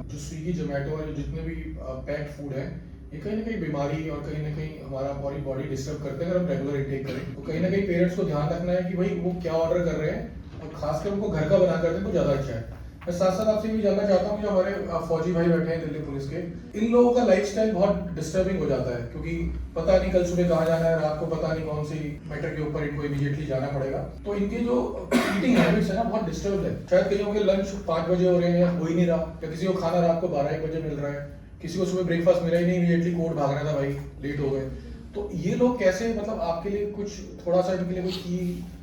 जो स्विगी, जोमेटो और जितने भी पैक्ड फूड है, ये कहीं ना कहीं बीमारी और कहीं ना कहीं हमारा बॉडी डिस्टर्ब करते हैं अगर हम रेगुलर इंटेक करें। तो कहीं ना कहीं पेरेंट्स को ध्यान रखना है कि भाई वो क्या ऑर्डर कर रहे हैं और खासकर उनको घर का बना कर दें तो ज़्यादा अच्छा है। मैं साथ साथ आपसे भी जानना चाहता हूँ, जो हमारे फौजी भाई बैठे हैं दिल्ली पुलिस के, इन लोगों का लाइफस्टाइल बहुत डिस्टर्बिंग हो जाता है, क्योंकि पता नहीं कल सुबह कहाँ जाना है, रात को पता नहीं कौन सी मैटर के ऊपर इनको इमीडिएटली जाना पड़ेगा। तो इनके जो ईटिंग हैबिट्स है ना बहुत डिस्टर्ब है। शायद कहीं के लंच 5 बजे हो रहे हैं या हो ही नहीं रहा, या किसी को खाना रात को 12-1 बजे मिल रहा है, किसी को सुबह ब्रेकफास्ट मिला ही नहीं, इमीडिएटली कोर्ट भागना था भाई, लेट हो गए। तो ये लोग कैसे, मतलब आपके लिए कुछ थोड़ा सा इनके लिए कुछ की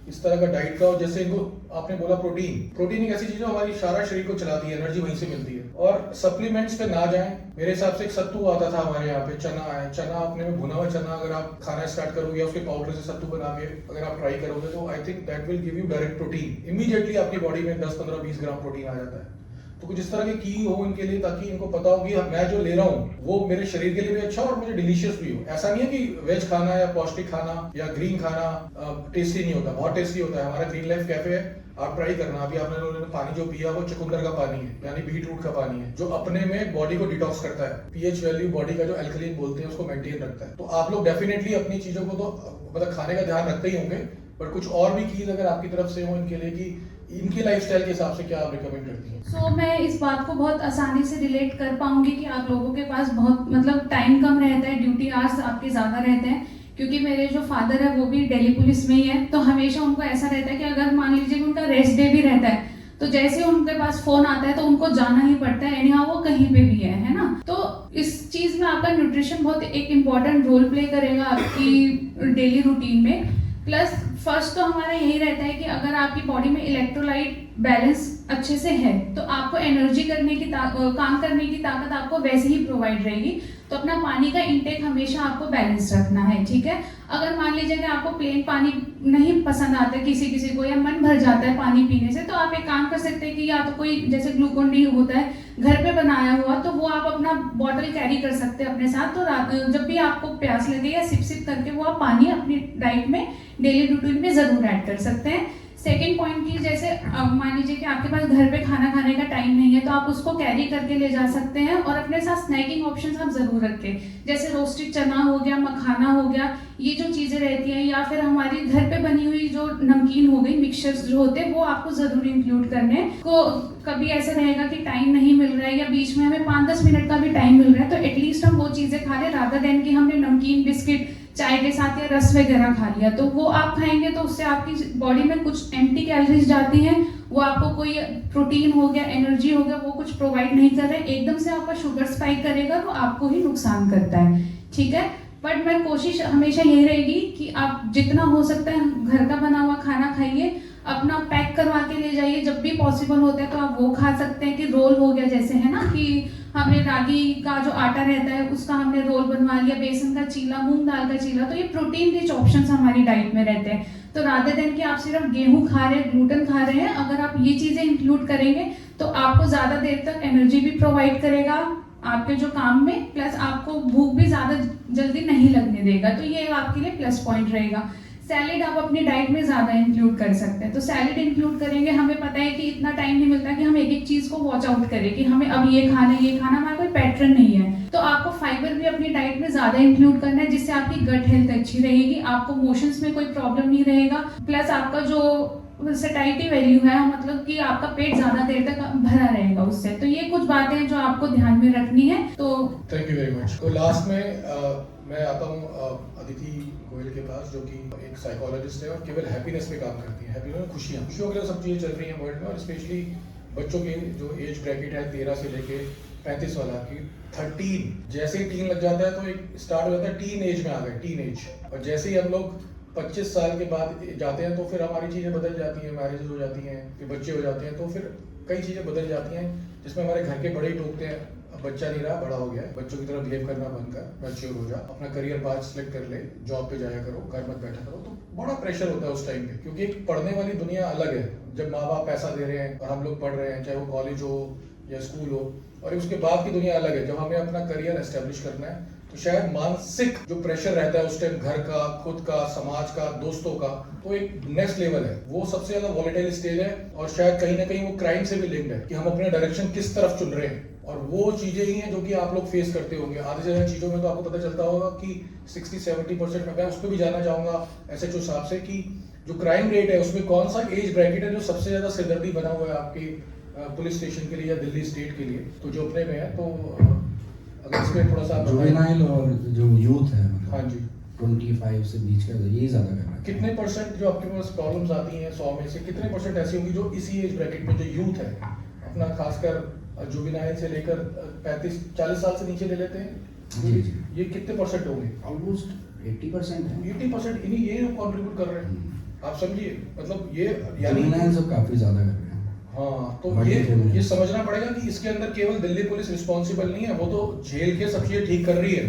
इस तरह का डाइट का, जैसे इनको आपने बोला प्रोटीन एक ऐसी चीज है हमारी सारा शरीर को चलाती है, एनर्जी वहीं से मिलती है। और सप्लीमेंट्स पे ना जाएं। मेरे हिसाब से एक सत्तू आता था हमारे यहाँ पे, चना है, चना अपने में भुना हुआ चना अगर आप खाना स्टार्ट करोगे, उसके पाउडर से सत्तू बना के अगर आप ट्राई करोगे, तो I think that will give you direct protein. Immediately आपकी बॉडी में 10-15-20 ग्राम प्रोटीन आ जाता है। तो कुछ इस तरह की की हो इनके लिए, ताकि इनको पता हो कि मैं जो ले रहा हूँ वो मेरे शरीर के लिए भी अच्छा और मुझे डिलीशियस भी हो। ऐसा नहीं है कि वेज खाना या पौष्टिक खाना या ग्रीन खाना टेस्टी नहीं होता, बहुत टेस्टी होता है। हमारा ग्रीन लाइफ कैफे है, आप ट्राई करना। अभी आपने लोगों ने पानी जो पिया वो चुकंदर का पानी है, यानी बीट रूट का पानी है, जो अपने में बॉडी को डिटॉक्स करता है, पीएच वैल्यू बॉडी का जो एल्कलीन बोलते हैं उसको मेंटेन रखता है। तो आप लोग डेफिनेटली अपनी चीजों को तो मतलब खाने का ध्यान रखते ही होंगे, बट कुछ और भी चीज अगर आपकी तरफ से हो इनके लिए कि इनकी लाइफस्टाइल के हिसाब से क्या आप रिकमेंड करती हैं? सो मैं इस बात को बहुत आसानी से रिलेट कर पाऊंगी कि आप लोगों के पास बहुत मतलब टाइम कम रहता है, ड्यूटी आवर्स आपके ज़्यादा रहते हैं, क्योंकि मेरे जो फादर है वो भी दिल्ली पुलिस में ही है, तो हमेशा उनको ऐसा रहता है कि अगर मान लीजिए कि उनका रेस्ट डे भी रहता है तो जैसे उनके पास फोन आता है तो उनको जाना ही पड़ता है, एनी वो कहीं पे भी है ना। तो इस चीज में आपका न्यूट्रिशन बहुत एक इम्पॉर्टेंट रोल प्ले करेगा आपकी डेली रूटीन में। प्लस फर्स्ट तो हमारा यही रहता है कि अगर आपकी बॉडी में इलेक्ट्रोलाइट बैलेंस अच्छे से है तो आपको एनर्जी करने की काम करने की ताकत आपको वैसे ही प्रोवाइड रहेगी। तो अपना पानी का इंटेक हमेशा आपको बैलेंस रखना है, ठीक है। अगर मान लीजिए कि आपको प्लेन पानी नहीं पसंद आता है किसी किसी को, या मन भर जाता है पानी पीने से, तो आप एक काम कर सकते हैं कि या तो कोई जैसे ग्लूकोन डी होता है घर पे बनाया हुआ, तो वो आप अपना बॉटल कैरी कर सकते हैं अपने साथ। तो रात जब भी आपको प्यास लगे या सिप सिप करके वो आप पानी अपनी डाइट में डेली रूटीन में ज़रूर ऐड कर सकते हैं। सेकेंड पॉइंट की जैसे मान लीजिए कि आपके पास घर पे खाना खाने का टाइम नहीं है तो आप उसको कैरी करके ले जा सकते हैं, और अपने साथ स्नैकिंग ऑप्शंस आप ज़रूर रखें, जैसे रोस्टेड चना हो गया, मखाना हो गया, ये जो चीज़ें रहती हैं, या फिर हमारी घर पे बनी हुई जो नमकीन हो गई, मिक्सचर्स जो होते हैं वो आपको ज़रूर इंक्लूड करने को। कभी ऐसा रहेगा कि टाइम नहीं मिल रहा है या बीच में हमें 5-10 मिनट का भी टाइम मिल रहा है तो एटलीस्ट हम वो चीज़ें खा लें, रादर देन कि हमने नमकीन बिस्किट चाय के साथ या रस वगैरह खा लिया। तो वो आप खाएंगे तो उससे आपकी बॉडी में कुछ एम्प्टी कैलोरीज जाती हैं, वो आपको कोई प्रोटीन हो गया, एनर्जी हो गया, वो कुछ प्रोवाइड नहीं कर रहे, एकदम से आपका शुगर स्पाइक करेगा तो आपको ही नुकसान करता है, ठीक है। बट मैं कोशिश हमेशा यही रहेगी कि आप जितना हो सकता है घर का बना हुआ खाना खाइए, अपना पैक करवा के ले जाइए, जब भी पॉसिबल होता है तो आप वो खा सकते हैं। कि रोल हो गया जैसे है ना, कि हमने रागी का जो आटा रहता है उसका हमने रोल बनवा लिया, बेसन का चीला, मूंग दाल का चीला, तो ये प्रोटीन रिच ऑप्शंस हमारी डाइट में रहते हैं। तो रादर देन कि आप सिर्फ गेहूं खा रहे हैं, ग्लूटेन खा रहे हैं, अगर आप ये चीज़ें इंक्लूड करेंगे तो आपको ज़्यादा देर तक एनर्जी भी प्रोवाइड करेगा आपके जो काम में, प्लस आपको भूख भी ज़्यादा जल्दी नहीं लगने देगा, तो ये आपके लिए प्लस पॉइंट रहेगा। सैलेड आप अपनी डाइट में ज़्यादा इंक्लूड कर सकते हैं, तो सैलेड इंक्लूड करेंगे, हमें पता है कि इतना टाइम नहीं मिलता कि हम एक एक चीज़ को वॉच आउट करें कि हमें अब ये खाना हमारा कोई पैटर्न नहीं है। तो आपको फाइबर भी अपनी डाइट में ज़्यादा इंक्लूड करना है, जिससे आपकी गट हेल्थ अच्छी रहेगी, आपको मोशंस में कोई प्रॉब्लम नहीं रहेगा, प्लस आपका जो सेटाइटी वैल्यू है, मतलब कि आपका पेट ज़्यादा देर तक भरा रहेगा उससे। तो ये कुछ बातें हैं जो आपको ध्यान में रखनी है। तो थैंक यू वेरी मच। तो लास्ट में मैं आता हूँ अदिति गोयल के पास, जो कि एक साइकोलॉजिस्ट है और केवल हैप्पीनेस पे काम करती है। हैप्पीनेस खुशियों के लिए सब चीज़ें चल रही हैं वर्ल्ड में, और स्पेशली बच्चों की जो एज ब्रैकेट है 13 से लेके 35 वाला की 13, जैसे ही टीन लग जाता है तो एक स्टार्ट हो जाता है, टीन एज में आ गए, टीन एज। और जैसे ही हम लोग 25 साल के बाद जाते हैं तो फिर हमारी चीज़ें बदल जाती हैं, मैरिज हो जाती हैं, फिर बच्चे हो जाते हैं, तो फिर कई चीज़ें बदल जाती हैं, जिसमें हमारे घर के बड़े ही टोकते हैं, अब बच्चा नहीं रहा, बड़ा हो गया है, बच्चों की तरह बिहेव करना बंद कर, मैच्योर हो जा, अपना करियर पाथ सिलेक्ट कर ले, जॉब पे जाया करो, घर मत बैठा करो। तो बड़ा प्रेशर होता है उस टाइम पे, क्योंकि एक पढ़ने वाली दुनिया अलग है, जब माँ बाप पैसा दे रहे हैं और हम लोग पढ़ रहे हैं, चाहे वो कॉलेज हो या स्कूल हो, और उसके बाद की दुनिया अलग है जब हमें अपना करियर एस्टेब्लिश करना है। तो शायद मानसिक जो प्रेशर रहता है उस टाइम, घर का, खुद का, समाज का, दोस्तों का, तो एक नेक्स्ट लेवल है, वो सबसे ज्यादा वॉलेटाइल स्टेज है, और शायद कहीं ना कहीं वो क्राइम से भी लिंक्ड है कि हम अपने डायरेक्शन किस तरफ चुन रहे हैं। और वो चीजें ही हैं जो कि आप लोग फेस करते होंगे। आधे से ज्यादा चीजों में तो आपको पता चलता होगा कि 60-70% में, मैं उस पर भी जानना चाहूंगा SHO साहब से कि जो क्राइम रेट है उसमें कौन सा एज ब्रैकेट है जो सबसे ज्यादा सिरदर्दी बना हुआ है आपके पुलिस स्टेशन के लिए या दिल्ली स्टेट के लिए, तो जो अपने में है, तो अगर इस पे थोड़ा सा जुवेनाइल और जो यूथ है, मतलब हाँ जी, 25 से बीच का, यही ज़्यादा कर रहा है। कितने परसेंट जो आपके पास प्रॉब्लम्स आती हैं 100 में से कितने परसेंट ऐसी होंगी जो इसी एज ब्रैकेट में, जो यूथ है अपना, खासकर जुवेनाइल से लेकर 35-40 साल से नीचे ले लेते हैं, जी जी, ये कितने परसेंट होंगे? ऑलमोस्ट 80% है। 80% इन्हीं ये कंट्रीब्यूट कर रहे हैं, आप समझिए, मतलब ये यानी जुवेनाइल सब काफ़ी ज़्यादा कर रहे हैं। हाँ, तो बड़ी फिल्म ये है। समझना पड़ेगा कि इसके अंदर केवल दिल्ली पुलिस रिस्पॉन्सिबल नहीं है, वो तो झेल के सब चीजें ठीक कर रही है।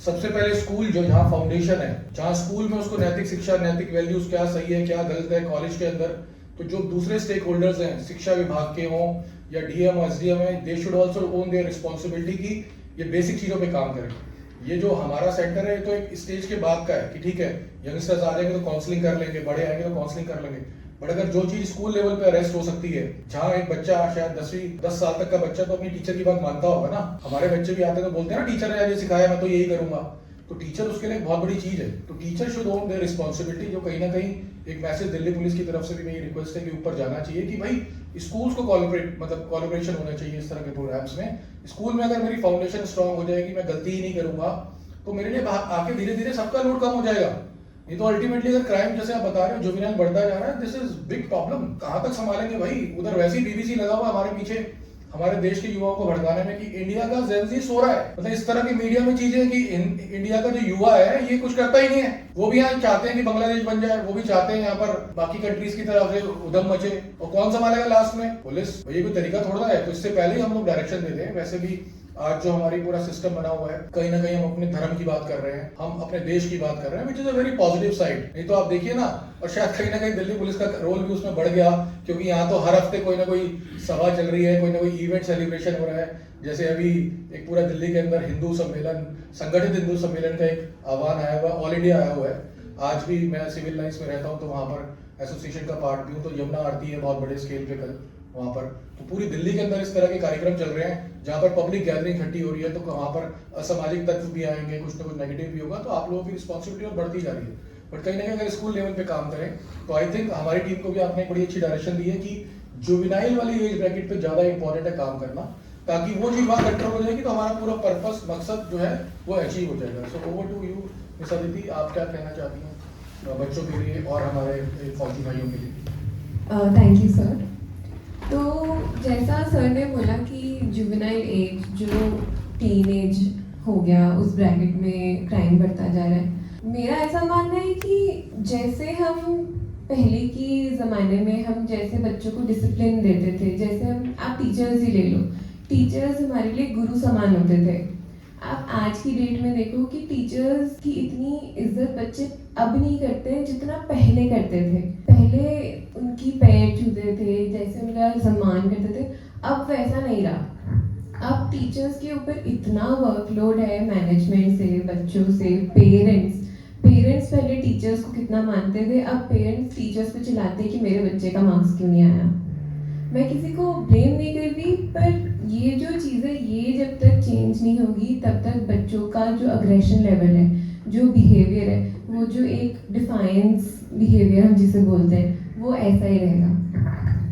सबसे पहले स्कूल, जो जहाँ फाउंडेशन है, जहाँ स्कूल में उसको नैतिक शिक्षा, नैतिक वैल्यूज, क्या सही है क्या गलत है, कॉलेज के अंदर, तो जो दूसरे स्टेक होल्डर्स हैं, शिक्षा विभाग के हों या DM SDM है, they should also own their responsibility की ये बेसिक चीजों पे काम करें। ये जो हमारा सेंटर है तो एक स्टेज के बाद का है कि ठीक है, यंगस्टर्स आ जाएंगे तो काउंसलिंग कर लेंगे, बड़े आएंगे तो काउंसलिंग कर लेंगे, बट अगर जो चीज स्कूल लेवल पे अरेस्ट हो सकती है, जहाँ एक बच्चा शायद 10 साल तक का बच्चा तो अपनी टीचर की बात मानता होगा ना, हमारे बच्चे भी आते हैं तो बोलते हैं ना, टीचर ने आज ये सिखाया मैं तो यही करूंगा, तो टीचर उसके लिए एक बहुत बड़ी चीज़ है। तो teacher should own their responsibility, जो कहीं ना कहीं एक मैसेज दिल्ली पुलिस की तरफ से भी मेरी रिक्वेस्ट है कि ऊपर जाना चाहिए कि भाई स्कूल्स को कोलैबोरेशन होना चाहिए इस तरह के प्रोग्राम्स में। स्कूल में अगर मेरी फाउंडेशन स्ट्रांग हो जाएगी, मैं गलती ही नहीं करूंगा, तो मेरे लिए आके धीरे धीरे सबका लोड कम हो जाएगा। ये तो अल्टीमेटली अगर क्राइम जैसे आप बता रहे हो जुवेनाइल बढ़ता जा रहा है, दिस इज बिग प्रॉब्लम। कहाँ तक संभालेंगे भाई? उधर वैसे ही बीबीसी लगा हुआ हमारे पीछे हमारे देश के युवाओं को भड़काने में कि इंडिया का जेनजी सो रहा है। मतलब इस तरह की मीडिया में चीजें कि इंडिया का जो युवा है ये कुछ करता ही नहीं है। वो भी यहाँ चाहते हैं कि बांग्लादेश बन जाए, वो भी चाहते हैं यहाँ पर बाकी कंट्रीज की तरफ से उधम मचे, और कौन संभालेगा लास्ट में? पुलिस। ये कोई तरीका थोड़ा है। तो इससे पहले ही हम लोग डायरेक्शन देते हैं। वैसे भी आज जो हमारी पूरा सिस्टम बना हुआ है, कहीं ना कहीं हम अपने धर्म की बात कर रहे हैं, हम अपने देश की बात कर रहे हैं, which is a very positive side. नहीं तो आप देखिए ना, और शायद कहीं ना कहीं दिल्ली पुलिस का रोल भी उसमें बढ़ गया, क्योंकि यहाँ तो हर हफ्ते कोई ना कोई सभा चल रही है, कोई ना कोई इवेंट सेलिब्रेशन हो रहा है। जैसे अभी एक पूरा दिल्ली के अंदर हिंदू सम्मेलन, संगठित हिंदू सम्मेलन का एक आह्वान आया हुआ, ऑल इंडिया आया हुआ है। आज भी मैं सिविल लाइन्स में रहता हूँ, तो वहाँ पर एसोसिएशन का पार्ट भी हूँ। तो यमुना आरती है बहुत बड़े स्केल पे कल वहाँ पर। तो पूरी दिल्ली के अंदर इस तरह के कार्यक्रम चल रहे हैं जहाँ पर पब्लिक गैदरिंग इकट्ठी हो रही है, तो वहाँ पर असामाजिक तत्व भी आएंगे, कुछ ना कुछ नेगेटिव भी होगा। तो आप लोगों की रिस्पॉन्सिबिलिटी और बढ़ती जा रही है। बट कहीं ना कहीं अगर स्कूल लेवल पे काम करें, तो आई थिंक हमारी टीम को भी आपने एक बड़ी अच्छी डायरेक्शन दी है कि जुवेनाइल वाली एज ब्रैकेट पे ज्यादा इंपॉर्टेंट है काम करना, ताकि वो चीज वहाँ कंट्रोल हो जाएगी, तो हमारा पूरा पर्पस, मकसद जो है वो अचीव हो जाएगा। So over to you miss Aditi, आप क्या कहना चाहती हैं बच्चों के लिए और हमारे फौजी भाइयों के लिए? Thank you sir. तो जैसा सर ने बोला कि जुवेनाइल एज, जो टीनेज हो गया, उस ब्रैकेट में क्राइम बढ़ता जा रहा है। मेरा ऐसा मानना है कि जैसे हम पहले की ज़माने में हम जैसे बच्चों को डिसिप्लिन देते थे, जैसे हम, आप टीचर्स ही ले लो, टीचर्स हमारे लिए गुरु समान होते थे। आप आज की डेट में देखो कि टीचर्स की इतनी इज्जत बच्चे अब नहीं करते जितना पहले करते थे। पहले उनकी पैर छूते थे, जैसे उनका सम्मान करते थे, अब वैसा नहीं रहा। अब टीचर्स के ऊपर इतना वर्कलोड है, मैनेजमेंट से, बच्चों से, पेरेंट्स पहले टीचर्स को कितना मानते थे, अब पेरेंट्स टीचर्स पे चिल्लाते हैं कि मेरे बच्चे का मार्क्स क्यों नहीं आया। मैं किसी को ब्लेम नहीं करती, पर ये जो चीज़ है, ये जब तक चेंज नहीं होगी तब तक बच्चों का जो अग्रेशन लेवल है, जो बिहेवियर है, वो जो एक डिफाइंस बिहेवियर हम जिसे बोलते हैं, वो ऐसा ही रहेगा।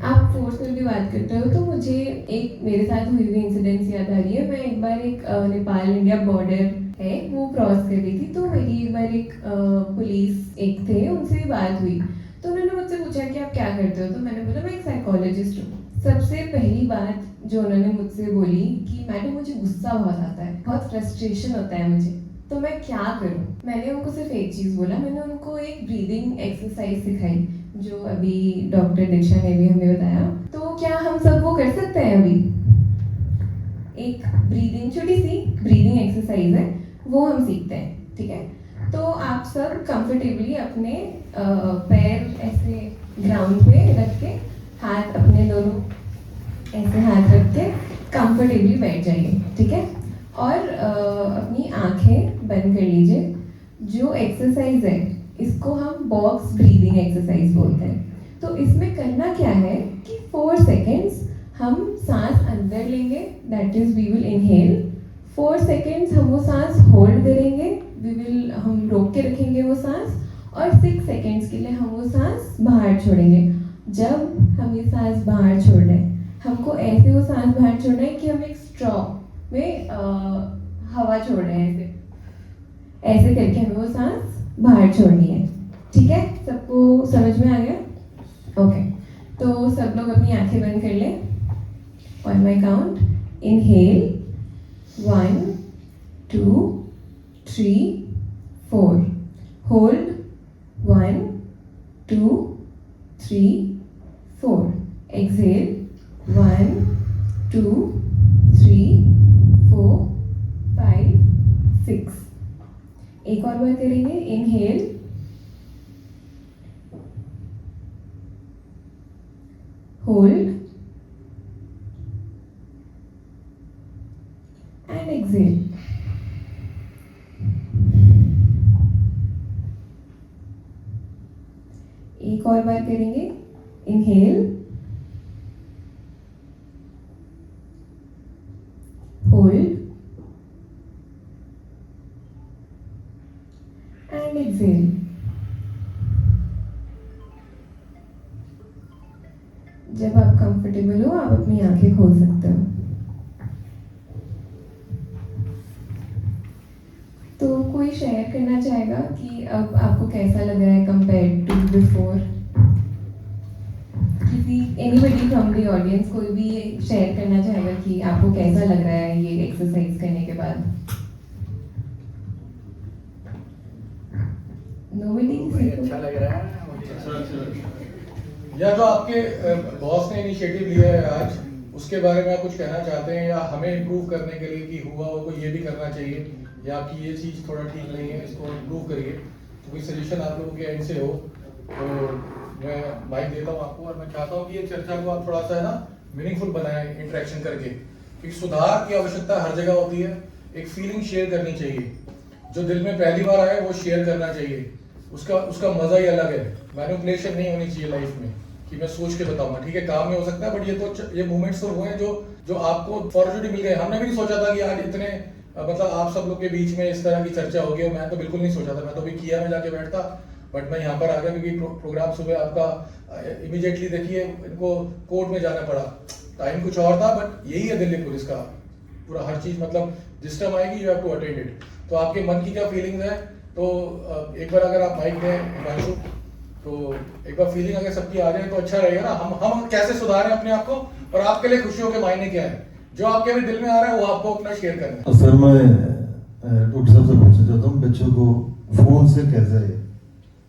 आप फोर्सफुल की बात करते हो, तो मुझे एक मेरे साथ हुई हुई इंसिडेंट्स याद आ रही है। मैं एक बार एक नेपाल इंडिया बॉर्डर है वो क्रॉस कर रही थी, तो मेरी एक बार एक पुलिस एक थे, उनसे भी बात हुई। तो उन्होंने मुझसे पूछा कि आप क्या करते हो, तो मैंने बोला मैं एक साइकोलॉजिस्ट हूँ। सबसे पहली बात जो उन्होंने मुझसे बोली कि मैडम मुझे गुस्सा बहुत आता है, बहुत फ्रस्ट्रेशन होता है मुझे, तो मैं क्या करूँ। मैंने उनको सिर्फ एक चीज़ बोला, मैंने उनको एक ब्रीदिंग एक्सरसाइज सिखाई, जो अभी डॉक्टर दीक्षा ने भी हमें बताया। तो क्या हम सब वो कर सकते हैं? अभी एक ब्रीदिंग, छोटी सी ब्रीदिंग एक्सरसाइज है, वो हम सीखते हैं, ठीक है? तो आप सब कंफर्टेबली अपने पैर ऐसे ग्राउंड पे रख के, हाथ अपने दोनों ऐसे हाथ रख के कंफर्टेबली बैठ जाइए, ठीक है? और अपनी आंखें बंद कर लीजिए। जो एक्सरसाइज है इसको हम बॉक्स ब्रीदिंग एक्सरसाइज बोलते हैं। तो इसमें करना क्या है कि 4 सेकेंड्स हम सांस अंदर लेंगे, that is we will inhale. 4 seconds हम वो सांस होल्ड करेंगे, हम रोक के रखेंगे वो सांस, और 6 सेकेंड्स के लिए हम वो सांस बाहर छोड़ेंगे। जब हम ये सांस बाहर छोड़ रहे हैं, हमको ऐसे वो सांस बाहर छोड़ना है कि हम एक स्ट्रॉ में हवा छोड़ रहे हैं, ऐसे करके हमें वो सांस बाहर छोड़नी है, ठीक है? सबको समझ में आ गया? ओके, तो सब लोग अपनी आंखें बंद कर लें। On my count, inhale 1 2 3 4, hold 1 2 3 4, exhale 1 2 3 4 5 6। एक और बार करेंगे, इनहेल, होल्ड एंड एक्सहेल। एक और बार करेंगे, इनहेल, होल्ड एक्सेल। जब आप कंफर्टेबल हो आप अपनी आंखें खोल सकते हो। तो कोई शेयर करना चाहेगा कि अब आपको कैसा लग रहा है कंपेयर टू बिफोर? किसी एनीबडी फ्रॉम द ऑडियंस कोई भी शेयर करना चाहेगा कि आपको कैसा लग रहा है ये एक्सरसाइज करने के बाद? नोबडी? अच्छा लग रहा है। या जो आपके बॉस ने इनिशिएटिव लिया है आज, उसके बारे में आप कुछ कहना चाहते हैं, या हमें इम्प्रूव करने के लिए कि हुआ हो को ये भी करना चाहिए, या आपकी ये चीज़ थोड़ा ठीक नहीं है, इसको इम्प्रूव करिए, तो कोई सजेशन आप लोगों के एंड से हो तो मैं माइक देता हूँ आपको। और मैं चाहता हूँ कि ये चर्चा को आप थोड़ा सा है ना मीनिंगफुल बनाएं इंटरेक्शन करके, क्योंकि सुधार की आवश्यकता हर जगह होती है। एक फीलिंग शेयर करनी चाहिए, जो दिल में पहली बार आए वो शेयर करना चाहिए, उसका मजा ही अलग है। मैनिपुलेशन नहीं होनी चाहिए लाइफ में कि मैं सोच के बताऊंगा, ठीक है काम में हो सकता है, बट ये मूवमेंट्स तो हुए हैं जो आपको फॉर्चुनेटली मिल गए। हमने भी नहीं सोचा था कि आज इतने मतलब आप सब लोग के बीच में इस तरह की चर्चा होगी, मैं तो बिल्कुल नहीं सोचा था। मैं तो भी किया में जाके बैठता, बट मैं यहाँ पर आ गया क्योंकि प्रोग्राम सुबह आपका इमीडिएटली देखिए इनको कोर्ट में जाना पड़ा। टाइम कुछ और था, बट यही है दिल्ली पुलिस का पूरा हर चीज, मतलब जिस टाइम आएगी you have to attend it. तो आपके मन की क्या फीलिंग्स है, तो एक बार अगर आप माइक दें हिमांशु, तो एक बार फीलिंग अगर सबकी आ जाए तो अच्छा रहेगा ना। हम कैसे सुधारें अपने आप को, और आपके लिए खुशियों के मायने क्या है, जो आपके भी दिल में आ रहा है वो आपको अपना शेयर करना है। सर मैं डॉक्टर साहब से पूछना चाहता हूँ, बच्चों को फोन से कैसे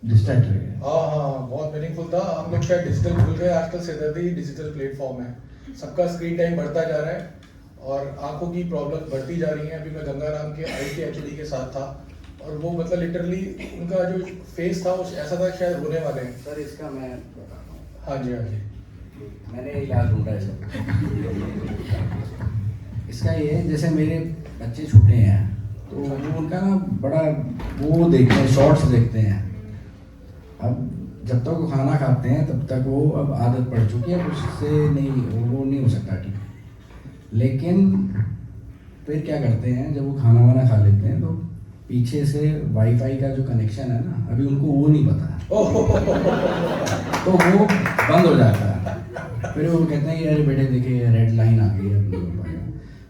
डिस्ट्रैक्ट रहे? हाँ, बहुत मीनिंगफुल था। हम लोग शायद डिजिटल भूल गए, आजकल सिरदर्दी डिजिटल प्लेटफॉर्म है, सबका स्क्रीन टाइम बढ़ता जा रहा है और आंखों की प्रॉब्लम बढ़ती जा रही है। अभी मैं गंगाराम के ITHD के साथ था, और वो मतलब लिटरली उनका जो फेस था उस ऐसा था शायद रोने वाले हैं। सर इसका मैं बताता हूँ। हाँ जी, हाँ जी। मैंने इलाज ढूंढा है सर। इसका ये है, जैसे मेरे बच्चे छोटे हैं तो वो उनका ना बड़ा वो देखते हैं, शॉर्ट्स देखते हैं। अब जब तक वो खाना खाते हैं तब तक वो अब आदत पड़ चुकी है, उससे वो नहीं हो सकता ठीक। लेकिन फिर क्या करते हैं, जब वो खाना वाना खा लेते हैं तो पीछे से वाईफाई का जो कनेक्शन है ना, अभी उनको वो नहीं पता तो वो बंद हो जाता है। फिर वो कहते हैं कि अरे बेटे देखिए रेड लाइन आ गई है।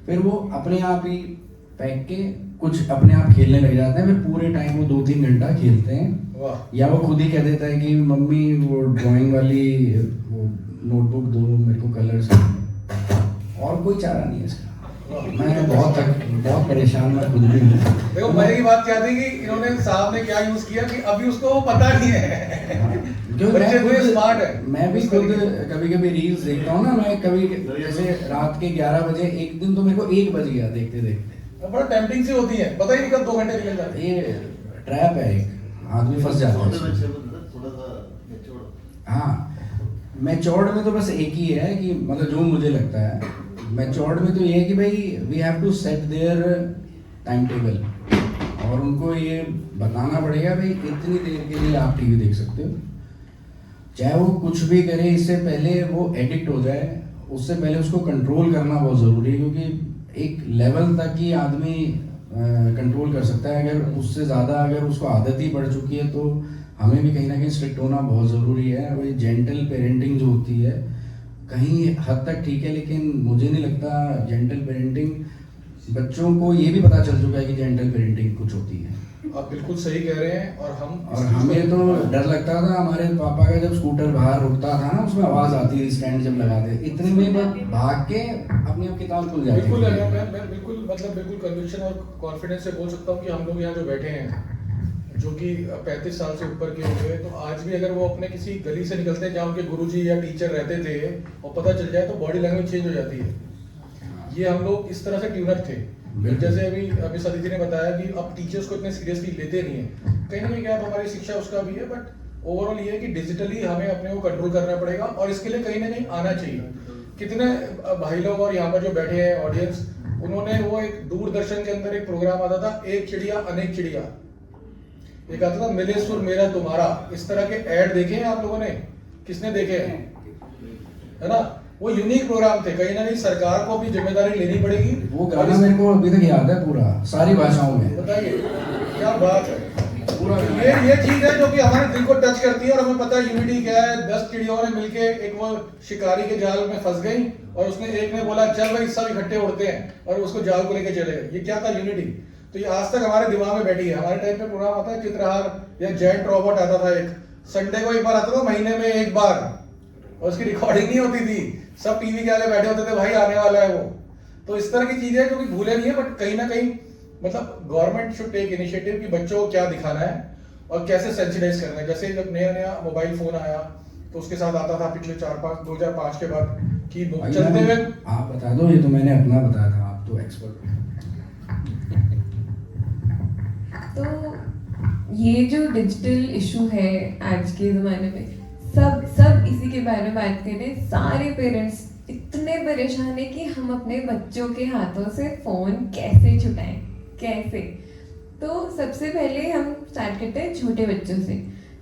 फिर वो अपने आप ही फेंक के कुछ अपने आप खेलने लग जाते हैं। फिर पूरे टाइम वो 2-3 घंटा खेलते हैं, या वो खुद ही कह देता है कि मम्मी वो ड्राइंग वाली वो नोटबुक दो मेरे को कलर्स। और कोई चारा नहीं है इसका। मैं बहुत परेशान, मैं खुद भी हूँ। देखो मजे की बात क्या थी कि इन्होंने साहब ने क्या यूज किया कि अभी उसको वो पता नहीं है। जो बच्चे थोड़े स्मार्ट है। मैं भी खुद कभी रील्स देखता हूँ ना, मैं कभी जैसे रात के 11 बजे, एक दिन तो मेरे को 1 बज गया देखते देखते। बड़ा टेम्पटिंग सी होती है, पता ही नहीं कब 2 घंटे निकल जाते हैं। ये ट्रैप है, एक आदमी फंस जाता है। हाँ, मैच्योर्ड में तो बस एक ही है कि मतलब जो मुझे लगता है मैच्योर्ड में तो ये है कि भाई we have to set their time table, और उनको ये बताना पड़ेगा भाई इतनी देर के लिए आप टीवी देख सकते हो, चाहे वो कुछ भी करे। इससे पहले वो एडिक्ट हो जाए, उससे पहले उसको कंट्रोल करना बहुत ज़रूरी है, क्योंकि एक लेवल तक ही आदमी कंट्रोल कर सकता है। अगर उससे ज़्यादा अगर उसको आदत ही पड़ चुकी है तो हमें भी कहीं ना कहीं स्ट्रिक्ट होना बहुत ज़रूरी है। वही जेंटल पेरेंटिंग जो होती है कहीं हद तक ठीक है, लेकिन मुझे नहीं लगता जेंटल पेरेंटिंग, बच्चों को ये भी पता चल चुका है कि जेंटल पेरेंटिंग कुछ होती है। आप बिल्कुल सही कह रहे हैं। और हमें तो डर लगता था, हमारे पापा का जब स्कूटर बाहर रुकता था ना, उसमें आवाज आती थी स्टैंड जब लगाते, इतने में भाग के अपनी आप किताब खुल जाती। बिल्कुल मैं बिल्कुल कन्विक्शन और कॉन्फिडेंस से बोल सकता हूँ कि हम लोग यहाँ जो बैठे हैं, जो कि 35 साल से ऊपर के हो गए, तो आज भी अगर वो अपने किसी गली से निकलते हैं जहाँ उनके गुरुजी या टीचर रहते थे और पता चल जाए तो बॉडी लैंग्वेज चेंज हो जाती है। ये हम लोग इस तरह से ट्यूनर थे। जैसे अभी सदी ने बताया कि अब टीचर्स को इतने सीरियसली लेते नहीं है, कहीं ना कहीं क्या हमारी शिक्षा उसका भी है, बट ओवरऑल ये है कि डिजिटली हमें अपने को कंट्रोल करना पड़ेगा, और इसके लिए कहीं ना कहीं आना चाहिए। कितने भाई लोग और यहाँ पर जो बैठे हैं ऑडियंस, उन्होंने वो एक दूरदर्शन के अंदर एक प्रोग्राम आता था, एक चिड़िया अनेक चिड़िया, एक आता था मिले सुर मेरा तुम्हारा, इस तरह के ऐड देखे हैं आप लोगों ने? किसने देखे हैं? है ना, वो यूनिक प्रोग्राम थे। कहीं ना कहीं सरकार को अपनी जिम्मेदारी लेनी पड़ेगी। वो गाना मेरे को अभी तक याद है पूरा, सारी भाषाओं में। बताइए क्या बात है। पूरा ये चीज है जो कि हमारे दिल को टच करती है और हमें पता है यूनिटी क्या है। 10 चिड़ियों ने मिलके एक वो शिकारी के जाल में फंस गई और उसने एक ने बोला चल भाई सब इकट्ठे उड़ते हैं और उसको जाल को लेके चले गए। ये क्या था? यूनिटी। तो ये आज तक हमारे दिमाग में बैठी है। हमारे टाइम पे प्रोग्राम आता है चित्रहार या जेंट रोबोट आता था, एक संडे को एक बार आता था, महीने में एक बार, और उसकी रिकॉर्डिंग नहीं होती थी, सब टीवी के आगे बैठे होते थे, भाई आने वाला है वो। तो इस तरह की चीजें जो कि भूले नहीं है, बट कहीं ना कहीं मतलब गवर्नमेंट शुड टेक इनिशिएटिव कि बच्चों को क्या दिखाना है और कैसे सेंसिटाइज करना है। जैसे जब नया मोबाइल फोन आया तो उसके साथ आता था पिछले 2005 के बाद कि चलते हुए। आप बता दो, ये तो मैंने अपना बताया था, आप तो एक्सपर्ट। तो ये जो डिजिटल इशू है आज के ज़माने में, सब इसी के बारे में बात कर रहे हैं। सारे पेरेंट्स इतने परेशान है कि हम अपने बच्चों के हाथों से फ़ोन कैसे छुटाएं, कैसे। तो सबसे पहले हम स्टार्ट करते हैं छोटे बच्चों से,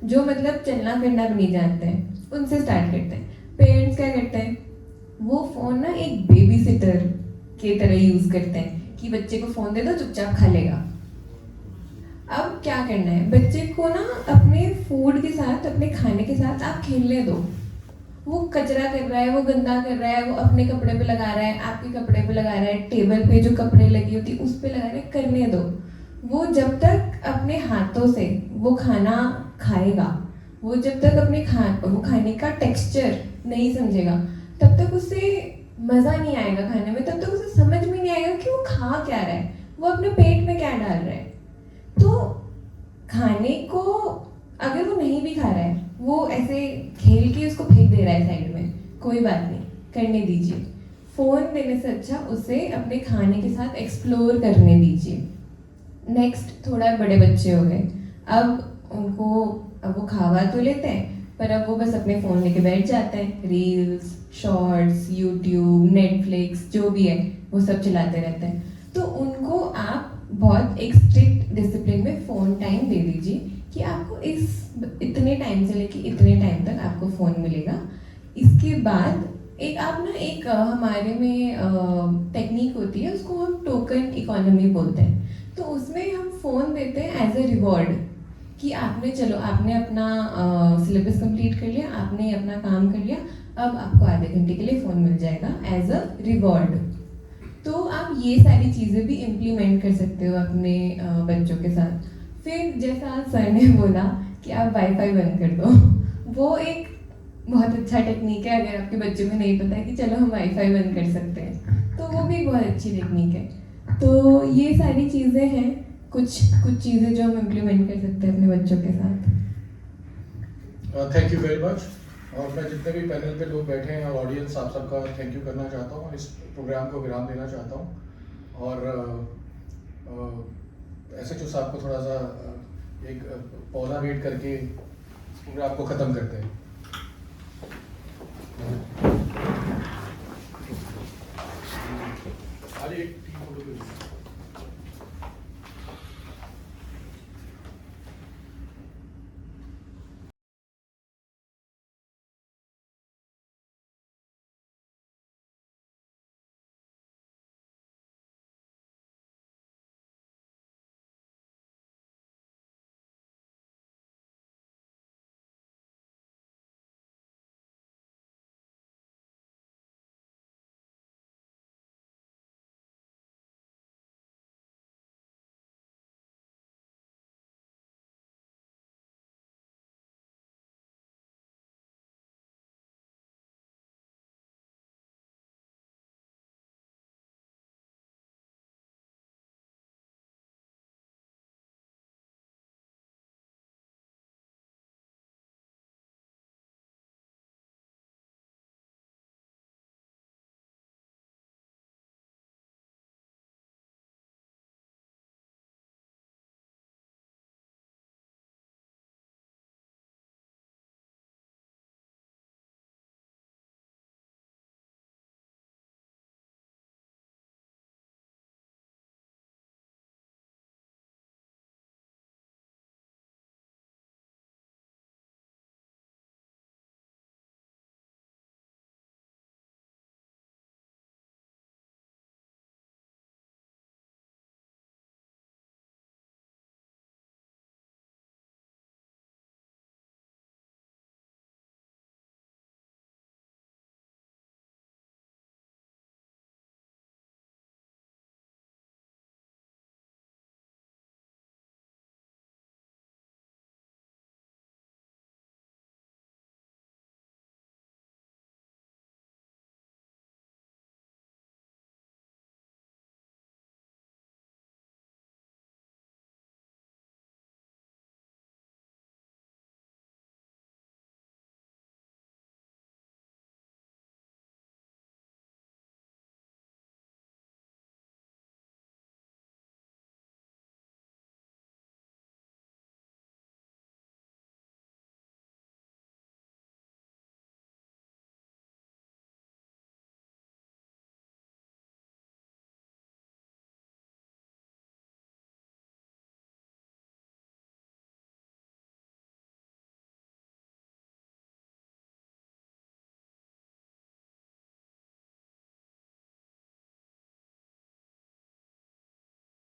जो मतलब चलना फिरना भी नहीं जानते हैं, उनसे स्टार्ट करते हैं। पेरेंट्स क्या करते हैं, वो फ़ोन ना एक बेबी सिटर के तरह यूज़ करते हैं कि बच्चे को फ़ोन दे दो चुपचाप खा लेगा। अब क्या करना है, बच्चे को ना अपने फूड के साथ, अपने खाने के साथ आप खेलने दो। वो कचरा कर रहा है, वो गंदा कर रहा है, वो अपने कपड़े पे लगा रहा है, आपके कपड़े पे लगा रहा है, टेबल पे जो कपड़े लगी होती उस पे लगा रहा है, करने दो। वो जब तक अपने हाथों से वो खाना खाएगा, वो जब तक वो खाने का टेक्सचर नहीं समझेगा, तब तक उसे मज़ा नहीं आएगा खाने में, तब तक उसे समझ में नहीं आएगा कि वो खा क्या रहा है, वो अपने पेट में क्या डाल रहा है। तो खाने को अगर वो नहीं भी खा रहा है, वो ऐसे खेल के उसको फेंक दे रहा है साइड में, कोई बात नहीं, करने दीजिए। फ़ोन देने से अच्छा उसे अपने खाने के साथ एक्सप्लोर करने दीजिए। नेक्स्ट, थोड़ा बड़े बच्चे हो गए, अब वो खावा तो लेते हैं, पर अब वो बस अपने फ़ोन लेके बैठ जाते हैं, रील्स, शॉर्ट्स, यूट्यूब, नेटफ्लिक्स जो भी है वो सब चलाते रहते हैं। तो उनको आप बहुत एक स्ट्रिक्ट डिसिप्लिन में फ़ोन टाइम दे दीजिए कि आपको इतने टाइम से लेके इतने टाइम तक आपको फ़ोन मिलेगा। इसके बाद एक हमारे में टेक्निक होती है, उसको हम टोकन इकोनॉमी बोलते हैं। तो उसमें हम फ़ोन देते हैं एज अ रिवॉर्ड कि आपने अपना सिलेबस कंप्लीट कर लिया, आपने अपना काम कर लिया, अब आपको आधे घंटे के लिए फ़ोन मिल जाएगा एज अ रिवॉर्ड। तो आप ये सारी चीज़ें भी इम्प्लीमेंट कर सकते हो अपने बच्चों के साथ। फिर जैसा सर ने बोला कि आप वाईफाई बंद कर दो, वो एक बहुत अच्छा टेक्निक है। अगर आपके बच्चों को नहीं पता है कि चलो हम वाईफाई बंद कर सकते हैं, तो वो भी बहुत अच्छी टेक्निक है। तो ये सारी चीज़ें हैं, कुछ चीज़ें जो हम इम्प्लीमेंट कर सकते हैं अपने बच्चों के साथ। Thank you very much. और मैं जितने भी पैनल पे लोग बैठे हैं और ऑडियंस, आप सबका थैंक यू करना चाहता हूँ, इस प्रोग्राम को विराम देना चाहता हूँ। और ऐसे जो साहब को थोड़ा सा एक पौधा वेट करके इस प्रोग्राम को ख़त्म करते हैं।